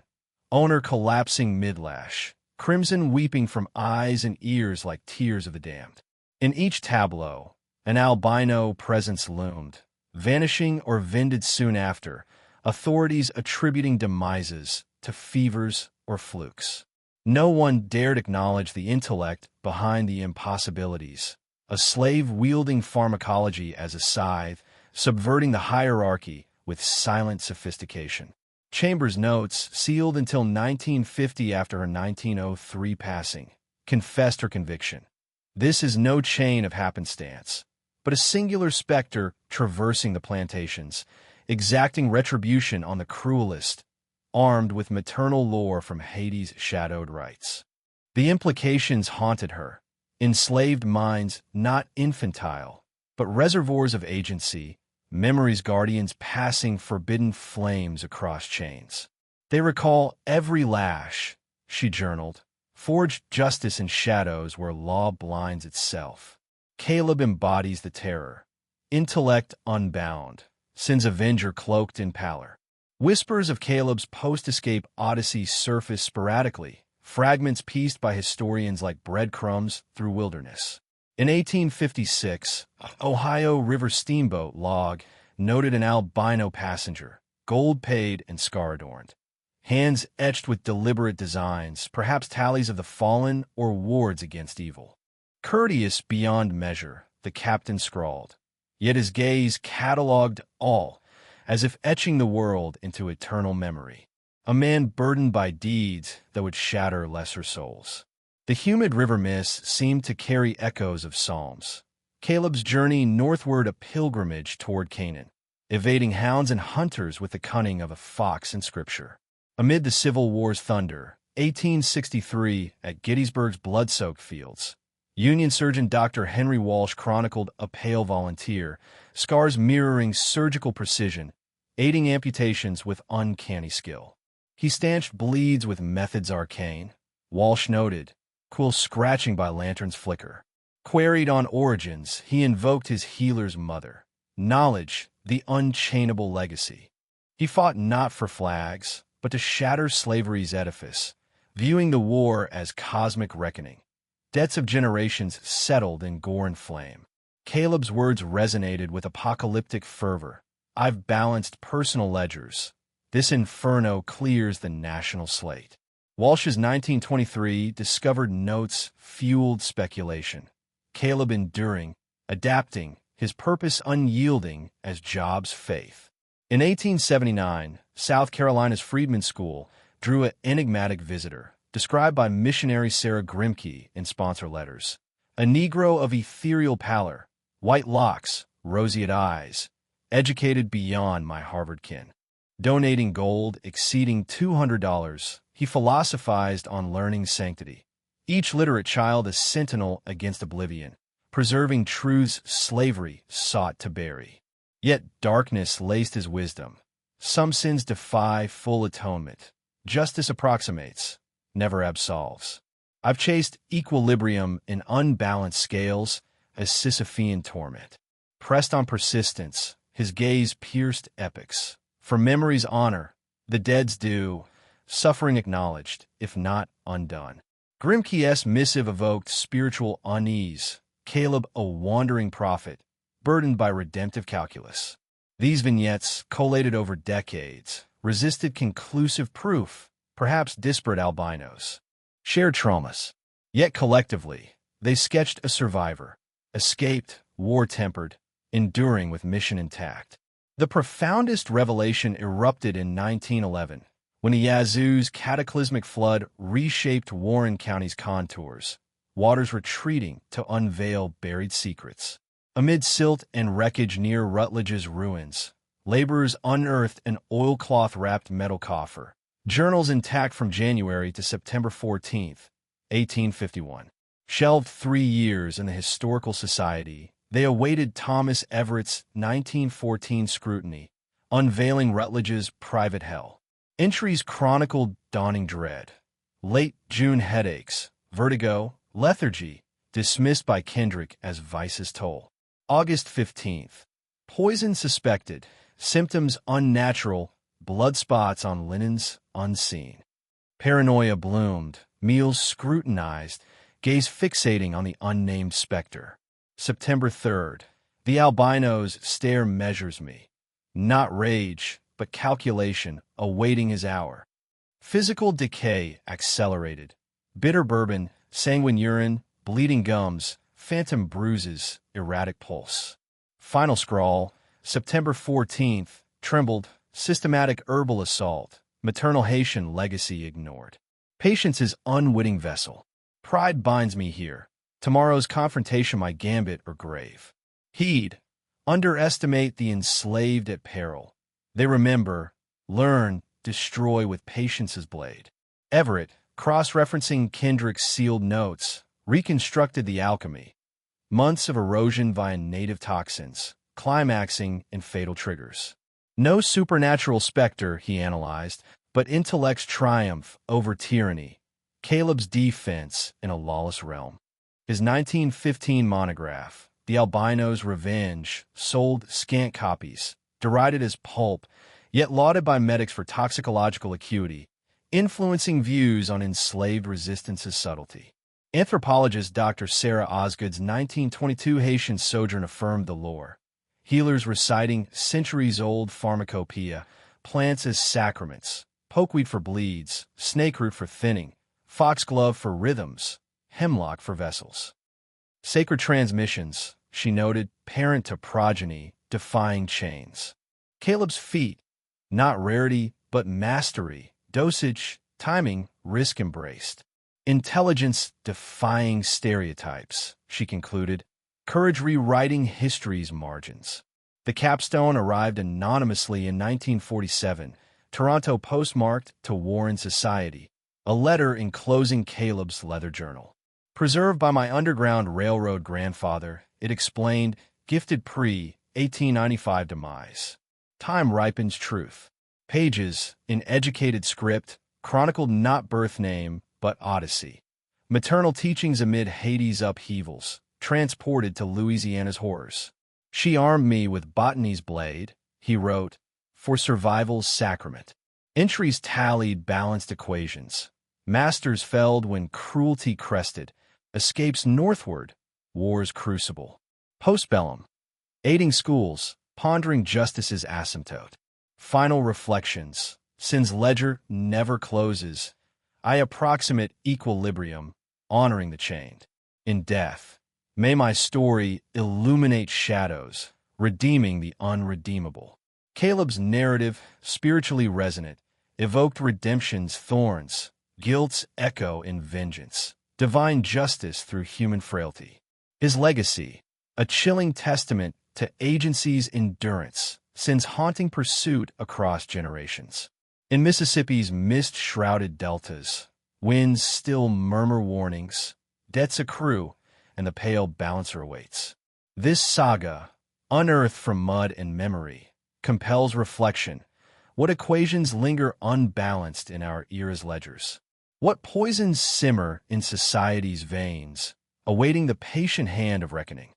owner collapsing midlash, crimson weeping from eyes and ears like tears of the damned. In each tableau, an albino presence loomed, vanishing or vended soon after, authorities attributing demises to fevers or flukes. No one dared acknowledge the intellect behind the impossibilities, a slave wielding pharmacology as a scythe, subverting the hierarchy with silent sophistication. Chambers' notes, sealed until 1950 after her 1903 passing, confessed her conviction. This is no chain of happenstance, but a singular specter traversing the plantations, exacting retribution on the cruelest, armed with maternal lore from Haiti's shadowed rites. The implications haunted her, enslaved minds not infantile, but reservoirs of agency, memory's guardians passing forbidden flames across chains. They recall every lash, she journaled, forged justice in shadows where law blinds itself. Caleb embodies the terror, intellect unbound, sin's avenger cloaked in pallor. Whispers of Caleb's post-escape odyssey surface sporadically, fragments pieced by historians like breadcrumbs through wilderness. In 1856, Ohio River steamboat log noted an albino passenger, gold-paid and scar-adorned. Hands etched with deliberate designs, perhaps tallies of the fallen or wards against evil. Courteous beyond measure, the captain scrawled, yet his gaze catalogued all, as if etching the world into eternal memory. A man burdened by deeds that would shatter lesser souls. The humid river mist seemed to carry echoes of psalms. Caleb's journey northward a pilgrimage toward Canaan, evading hounds and hunters with the cunning of a fox in Scripture. Amid the Civil War's thunder, 1863, at Gettysburg's blood-soaked fields, Union Surgeon Dr. Henry Walsh chronicled a pale volunteer, scars mirroring surgical precision, aiding amputations with uncanny skill. He stanched bleeds with methods arcane, Walsh noted, cool scratching by lantern's flicker. Queried on origins, he invoked his healer's mother, knowledge, the unchainable legacy. He fought not for flags, but to shatter slavery's edifice, viewing the war as cosmic reckoning. Debts of generations settled in gore and flame. Caleb's words resonated with apocalyptic fervor. I've balanced personal ledgers. This inferno clears the national slate. Walsh's 1923 discovered notes fueled speculation. Caleb enduring, adapting, his purpose unyielding as Job's faith. In 1879, South Carolina's Freedman School drew an enigmatic visitor, described by missionary Sarah Grimke in sponsor letters. A Negro of ethereal pallor, white locks, roseate eyes, educated beyond my Harvard kin. Donating gold exceeding $200, he philosophized on learning's sanctity. Each literate child a sentinel against oblivion, preserving truths slavery sought to bury. Yet darkness laced his wisdom. Some sins defy full atonement. Justice approximates, never absolves. I've chased equilibrium in unbalanced scales as Sisyphean torment. Pressed on persistence, his gaze pierced epics. For memory's honor, the dead's due, suffering acknowledged, if not undone. Grimke's missive evoked spiritual unease, Caleb a wandering prophet, burdened by redemptive calculus. These vignettes, collated over decades, resisted conclusive proof, perhaps disparate albinos, shared traumas. Yet collectively, they sketched a survivor, escaped, war-tempered, enduring with mission intact. The profoundest revelation erupted in 1911, when the Yazoo's cataclysmic flood reshaped Warren County's contours, waters retreating to unveil buried secrets. Amid silt and wreckage near Rutledge's ruins, laborers unearthed an oilcloth-wrapped metal coffer, journals intact from January to September 14, 1851. Shelved 3 years in the Historical Society, they awaited Thomas Everett's 1914 scrutiny, unveiling Rutledge's private hell. Entries chronicled dawning dread, late June headaches, vertigo, lethargy, dismissed by Kendrick as vice's toll. August 15th. Poison suspected, symptoms unnatural, blood spots on linens unseen. Paranoia bloomed, meals scrutinized, gaze fixating on the unnamed specter. September 3rd. The albino's stare measures me. Not rage, but calculation, awaiting his hour. Physical decay accelerated. Bitter bourbon, sanguine urine, bleeding gums, phantom bruises, erratic pulse. Final scrawl, September 14th, trembled, systematic herbal assault, maternal Haitian legacy ignored. Patience is unwitting vessel. Pride binds me here. Tomorrow's confrontation my gambit or grave. Heed, underestimate the enslaved at peril. They remember, learn, destroy with patience's blade. Everett, cross-referencing Kendrick's sealed notes, reconstructed the alchemy. Months of erosion via native toxins, climaxing in fatal triggers. No supernatural specter, he analyzed, but intellect's triumph over tyranny, Caleb's defense in a lawless realm. His 1915 monograph, The Albino's Revenge, sold scant copies, derided as pulp, yet lauded by medics for toxicological acuity, influencing views on enslaved resistance's subtlety. Anthropologist Dr. Sarah Osgood's 1922 Haitian sojourn affirmed the lore. Healers reciting centuries-old pharmacopoeia, plants as sacraments, pokeweed for bleeds, snakeroot for thinning, foxglove for rhythms, hemlock for vessels. Sacred transmissions, she noted, parent to progeny, defying chains. Caleb's feat, not rarity, but mastery, dosage, timing, risk embraced. Intelligence defying stereotypes, she concluded, courage rewriting history's margins. The capstone arrived anonymously in 1947, Toronto postmarked to Warren Society, a letter enclosing Caleb's leather journal. Preserved by my Underground Railroad grandfather, it explained, gifted pre-1895 demise. Time ripens truth. Pages, in educated script, chronicled not birth name, but odyssey. Maternal teachings amid Haiti's upheavals, transported to Louisiana's horrors. She armed me with botany's blade, he wrote, for survival's sacrament. Entries tallied balanced equations. Masters felled when cruelty crested, escapes northward, war's crucible. Postbellum. Aiding schools, pondering justice's asymptote. Final reflections. Sin's ledger never closes, I approximate equilibrium, honoring the chained. In death, may my story illuminate shadows, redeeming the unredeemable. Caleb's narrative, spiritually resonant, evoked redemption's thorns, guilt's echo in vengeance, divine justice through human frailty. His legacy, a chilling testament to agency's endurance, sin's haunting pursuit across generations. In Mississippi's mist-shrouded deltas, winds still murmur warnings, debts accrue, and the pale balancer awaits. This saga, unearthed from mud and memory, compels reflection. What equations linger unbalanced in our era's ledgers? What poisons simmer in society's veins, awaiting the patient hand of reckoning?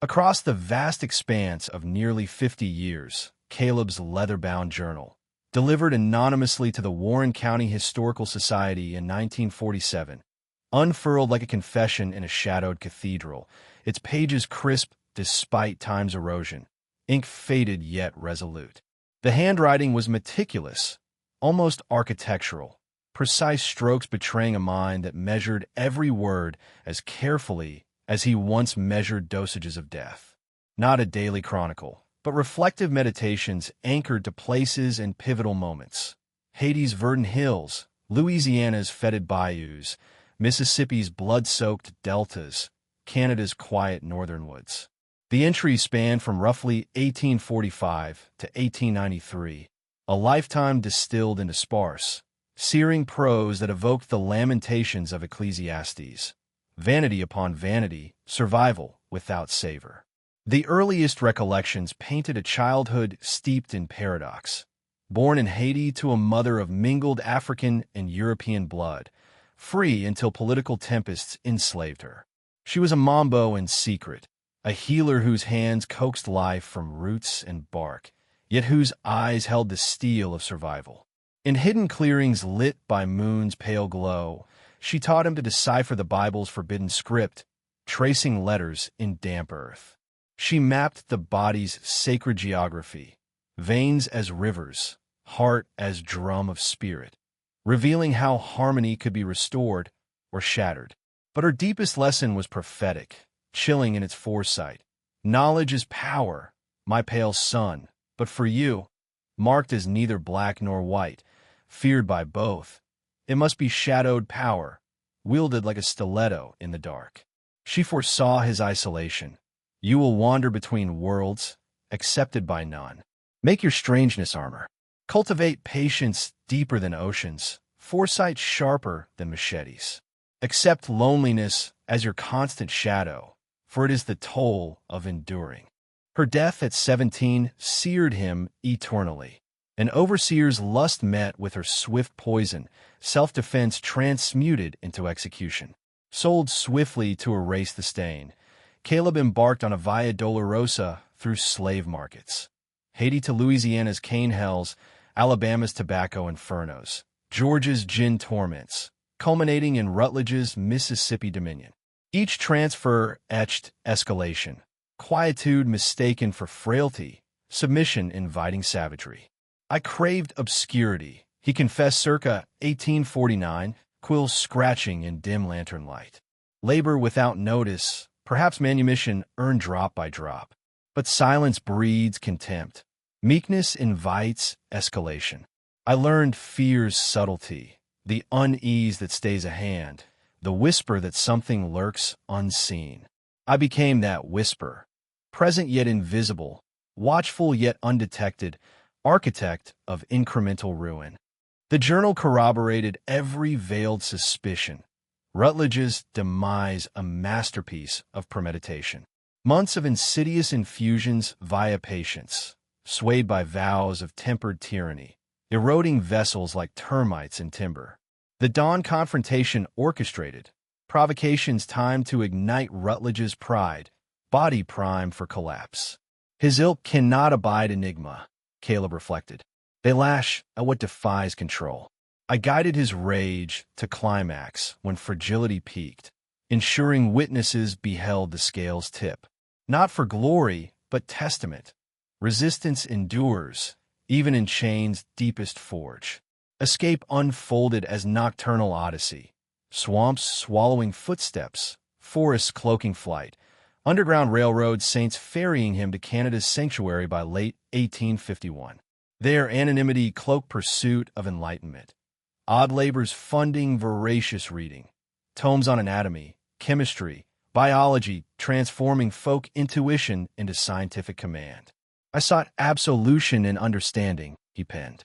Across the vast expanse of nearly 50 years, Caleb's leather-bound journal, delivered anonymously to the Warren County Historical Society in 1947, unfurled like a confession in a shadowed cathedral, its pages crisp despite time's erosion, ink faded yet resolute. The handwriting was meticulous, almost architectural, precise strokes betraying a mind that measured every word as carefully as he once measured dosages of death. Not a daily chronicle, but reflective meditations anchored to places and pivotal moments. Haiti's verdant hills, Louisiana's fetid bayous, Mississippi's blood-soaked deltas, Canada's quiet northern woods. The entries spanned from roughly 1845 to 1893, a lifetime distilled into sparse, searing prose that evoked the lamentations of Ecclesiastes. Vanity upon vanity, survival without savor. The earliest recollections painted a childhood steeped in paradox. Born in Haiti to a mother of mingled African and European blood, free until political tempests enslaved her. She was a mambo in secret, a healer whose hands coaxed life from roots and bark, yet whose eyes held the steel of survival. In hidden clearings lit by moon's pale glow, she taught him to decipher the Bible's forbidden script, tracing letters in damp earth. She mapped the body's sacred geography, veins as rivers, heart as drum of spirit, revealing how harmony could be restored or shattered. But her deepest lesson was prophetic, chilling in its foresight. Knowledge is power, my pale son, but for you, marked as neither black nor white, feared by both, it must be shadowed power, wielded like a stiletto in the dark. She foresaw his isolation. You will wander between worlds, accepted by none. Make your strangeness armor. Cultivate patience deeper than oceans, foresight sharper than machetes. Accept loneliness as your constant shadow, for it is the toll of enduring. Her death at 17 seared him eternally. An overseer's lust met with her swift poison, self-defense transmuted into execution. Sold swiftly to erase the stain, Caleb embarked on a Via Dolorosa through slave markets. Haiti to Louisiana's cane hells, Alabama's tobacco infernos, Georgia's gin torments, culminating in Rutledge's Mississippi dominion. Each transfer etched escalation, quietude mistaken for frailty, submission inviting savagery. I craved obscurity, he confessed circa 1849, quills scratching in dim lantern light. Labor without notice, perhaps manumission earned drop by drop. But silence breeds contempt. Meekness invites escalation. I learned fear's subtlety, the unease that stays a hand, the whisper that something lurks unseen. I became that whisper, present yet invisible, watchful yet undetected, architect of incremental ruin. The journal corroborated every veiled suspicion. Rutledge's demise a masterpiece of premeditation. Months of insidious infusions via patience, swayed by vows of tempered tyranny, eroding vessels like termites in timber. The dawn confrontation orchestrated, provocations timed to ignite Rutledge's pride, body primed for collapse. His ilk cannot abide enigma, Caleb reflected. They lash at what defies control. I guided his rage to climax when fragility peaked, ensuring witnesses beheld the scales tip. Not for glory, but testament. Resistance endures, even in chains' deepest forge. Escape unfolded as nocturnal odyssey. Swamps swallowing footsteps, forests cloaking flight, underground railroad saints ferrying him to Canada's sanctuary by late 1851. There anonymity cloaked pursuit of enlightenment. Odd labors funding voracious reading. Tomes on anatomy, chemistry, biology transforming folk intuition into scientific command. I sought absolution in understanding, he penned.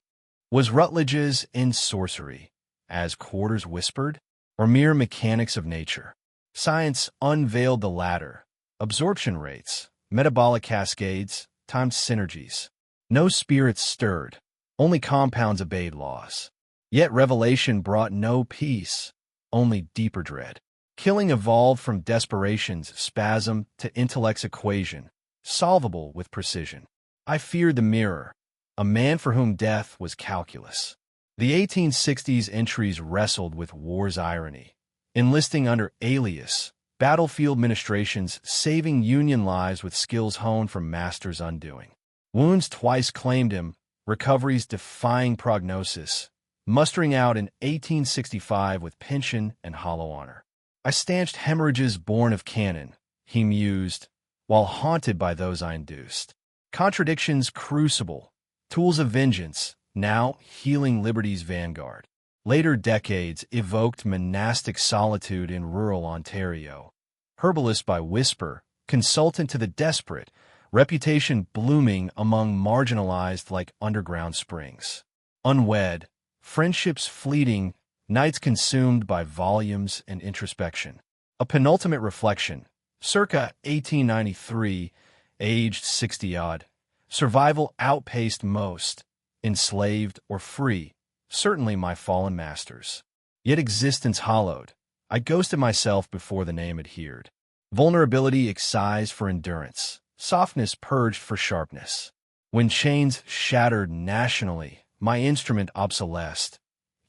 Was Rutledge's in sorcery, as quarters whispered, or mere mechanics of nature? Science unveiled the latter. Absorption rates, metabolic cascades, timed synergies. No spirits stirred, only compounds obeyed laws. Yet revelation brought no peace, only deeper dread. Killing evolved from desperation's spasm to intellect's equation, solvable with precision. I feared the mirror, a man for whom death was calculus. The 1860s entries wrestled with war's irony, enlisting under alias, battlefield ministrations saving Union lives with skills honed from masters' undoing. Wounds twice claimed him, recoveries defying prognosis, mustering out in 1865 with pension and hollow honor. I stanched hemorrhages born of cannon, he mused, while haunted by those I induced. Contradictions crucible, tools of vengeance, now healing liberty's vanguard. Later decades evoked monastic solitude in rural Ontario. Herbalist by whisper, consultant to the desperate, reputation blooming among marginalized like underground springs. Unwed, friendships fleeting, nights consumed by volumes and introspection. A penultimate reflection, circa 1893, aged 60-odd. Survival outpaced most, enslaved or free, certainly my fallen masters. Yet existence hollowed. I ghosted myself before the name adhered. Vulnerability excised for endurance, softness purged for sharpness. When chains shattered nationally, my instrument obsolesced,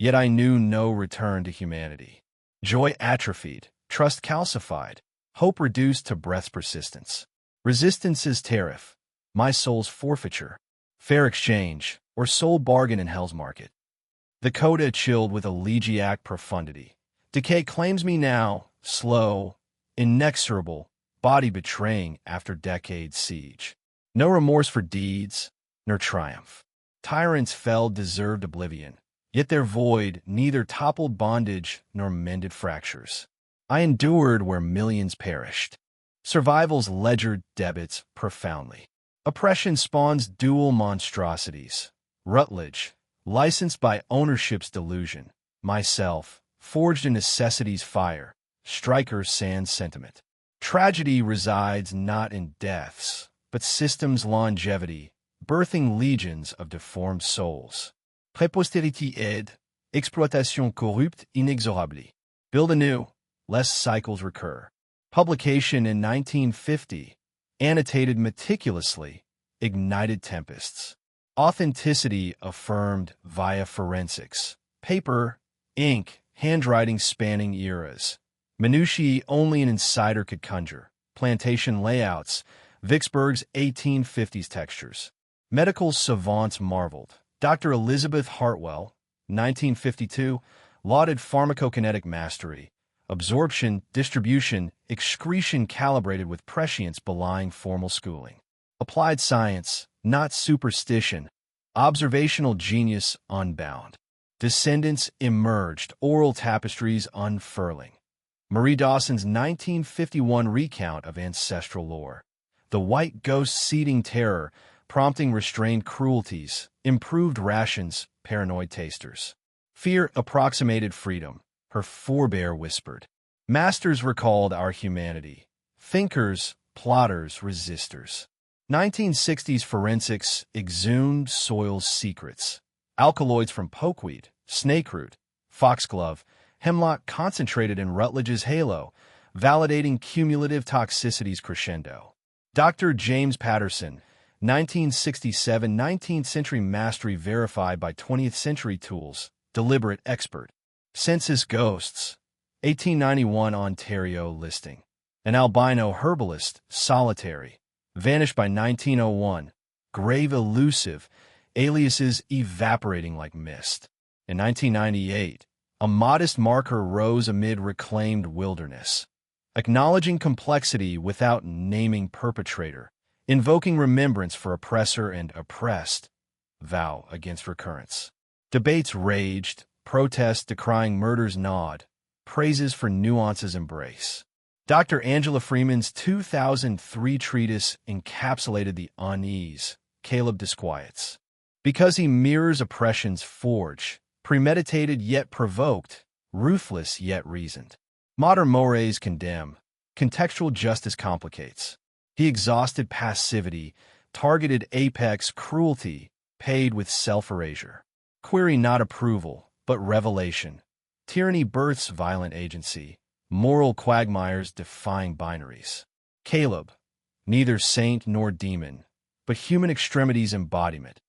yet I knew no return to humanity. Joy atrophied, trust calcified, hope reduced to breath's persistence. Resistance's tariff, my soul's forfeiture, fair exchange, or soul bargain in hell's market. The coda chilled with elegiac profundity. Decay claims me now, slow, inexorable, body betraying after decades' siege. No remorse for deeds, nor triumph. Tyrants fell deserved oblivion, yet their void neither toppled bondage nor mended fractures. I endured where millions perished. Survival's ledger debits profoundly. Oppression spawns dual monstrosities. Rutledge, licensed by ownership's delusion. Myself, forged in necessity's fire. Striker's sand sentiment. Tragedy resides not in deaths, but systems' longevity, birthing legions of deformed souls. Prépostérité aide, exploitation corrupte inexorable. Build anew, lest cycles recur. Publication in 1950, annotated meticulously, ignited tempests. Authenticity affirmed via forensics. Paper, ink, handwriting spanning eras. Minutiae only an insider could conjure. Plantation layouts, Vicksburg's 1850s textures. Medical savants marveled. Dr. Elizabeth Hartwell, 1952, lauded pharmacokinetic mastery. Absorption, distribution, excretion calibrated with prescience belying formal schooling. Applied science, not superstition. Observational genius unbound. Descendants emerged, oral tapestries unfurling. Marie Dawson's 1951 recount of ancestral lore. The white ghost seeding terror, prompting restrained cruelties, improved rations, paranoid tasters. Fear approximated freedom, her forebear whispered. Masters recalled our humanity. Thinkers, plotters, resistors. 1960s forensics exhumed soil's secrets. Alkaloids from pokeweed, snakeroot, foxglove, hemlock concentrated in Rutledge's halo, validating cumulative toxicity's crescendo. Dr. James Patterson, 1967, 19th century mastery verified by 20th century tools, deliberate expert. Census ghosts, 1891 Ontario listing. An albino herbalist, solitary, vanished by 1901, grave elusive, aliases evaporating like mist. In 1998, a modest marker rose amid reclaimed wilderness, acknowledging complexity without naming perpetrator, invoking remembrance for oppressor and oppressed, vow against recurrence. Debates raged, protests decrying murders gnawed, praises for nuances embrace. Dr. Angela Freeman's 2003 treatise encapsulated the unease Caleb disquiets. Because he mirrors oppression's forge, premeditated yet provoked, ruthless yet reasoned. Modern mores condemn, contextual justice complicates. He exhausted passivity, targeted apex cruelty, paid with self-erasure. Query not approval, but revelation. Tyranny births violent agency, moral quagmires defying binaries. Caleb, neither saint nor demon, but human extremity's embodiment,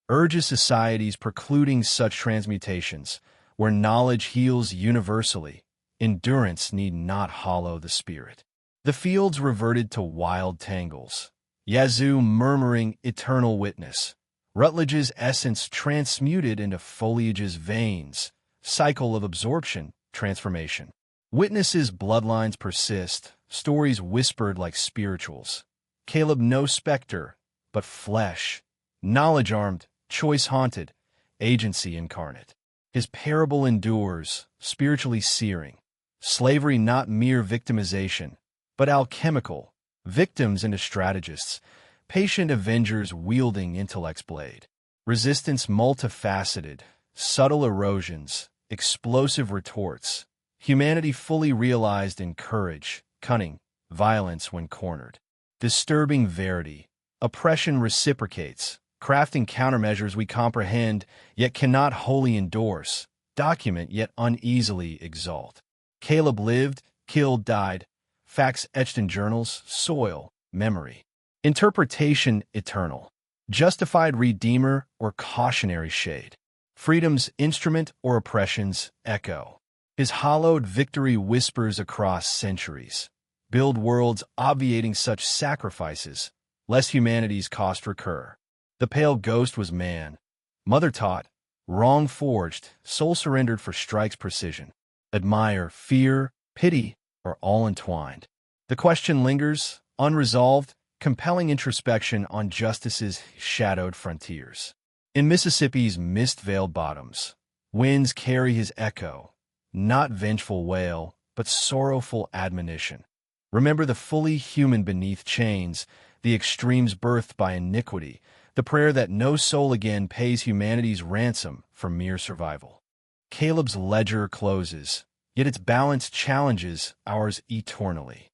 urges societies precluding such transmutations, where knowledge heals universally, Endurance need not hollow the spirit. The fields reverted to wild tangles. Yazoo murmuring eternal witness. Rutledge's essence transmuted into foliage's veins. Cycle of absorption, transformation. Witnesses' bloodlines persist, stories whispered like spirituals. Caleb no specter, but flesh. Knowledge armed, choice haunted, agency incarnate. His parable endures, spiritually searing. Slavery not mere victimization, but alchemical. Victims into strategists, patient avengers wielding intellect's blade. Resistance multifaceted, subtle erosions, explosive retorts. Humanity fully realized in courage, cunning, violence when cornered. Disturbing verity. Oppression reciprocates, crafting countermeasures we comprehend, yet cannot wholly endorse, document yet uneasily exalt. Caleb lived, killed, died. Facts etched in journals, soil, memory. Interpretation eternal. Justified redeemer or cautionary shade. Freedom's instrument or oppression's echo. His hallowed victory whispers across centuries. Build worlds obviating such sacrifices, lest humanity's cost recur. The pale ghost was man. Mother taught, wrong forged, soul surrendered for strike's precision. Admire, fear, pity, are all entwined. The question lingers, unresolved, compelling introspection on justice's shadowed frontiers. In Mississippi's mist-veiled bottoms, winds carry his echo, not vengeful wail, but sorrowful admonition. Remember the fully human beneath chains, the extremes birthed by iniquity, the prayer that no soul again pays humanity's ransom for mere survival. Caleb's ledger closes, yet its balance challenges ours eternally.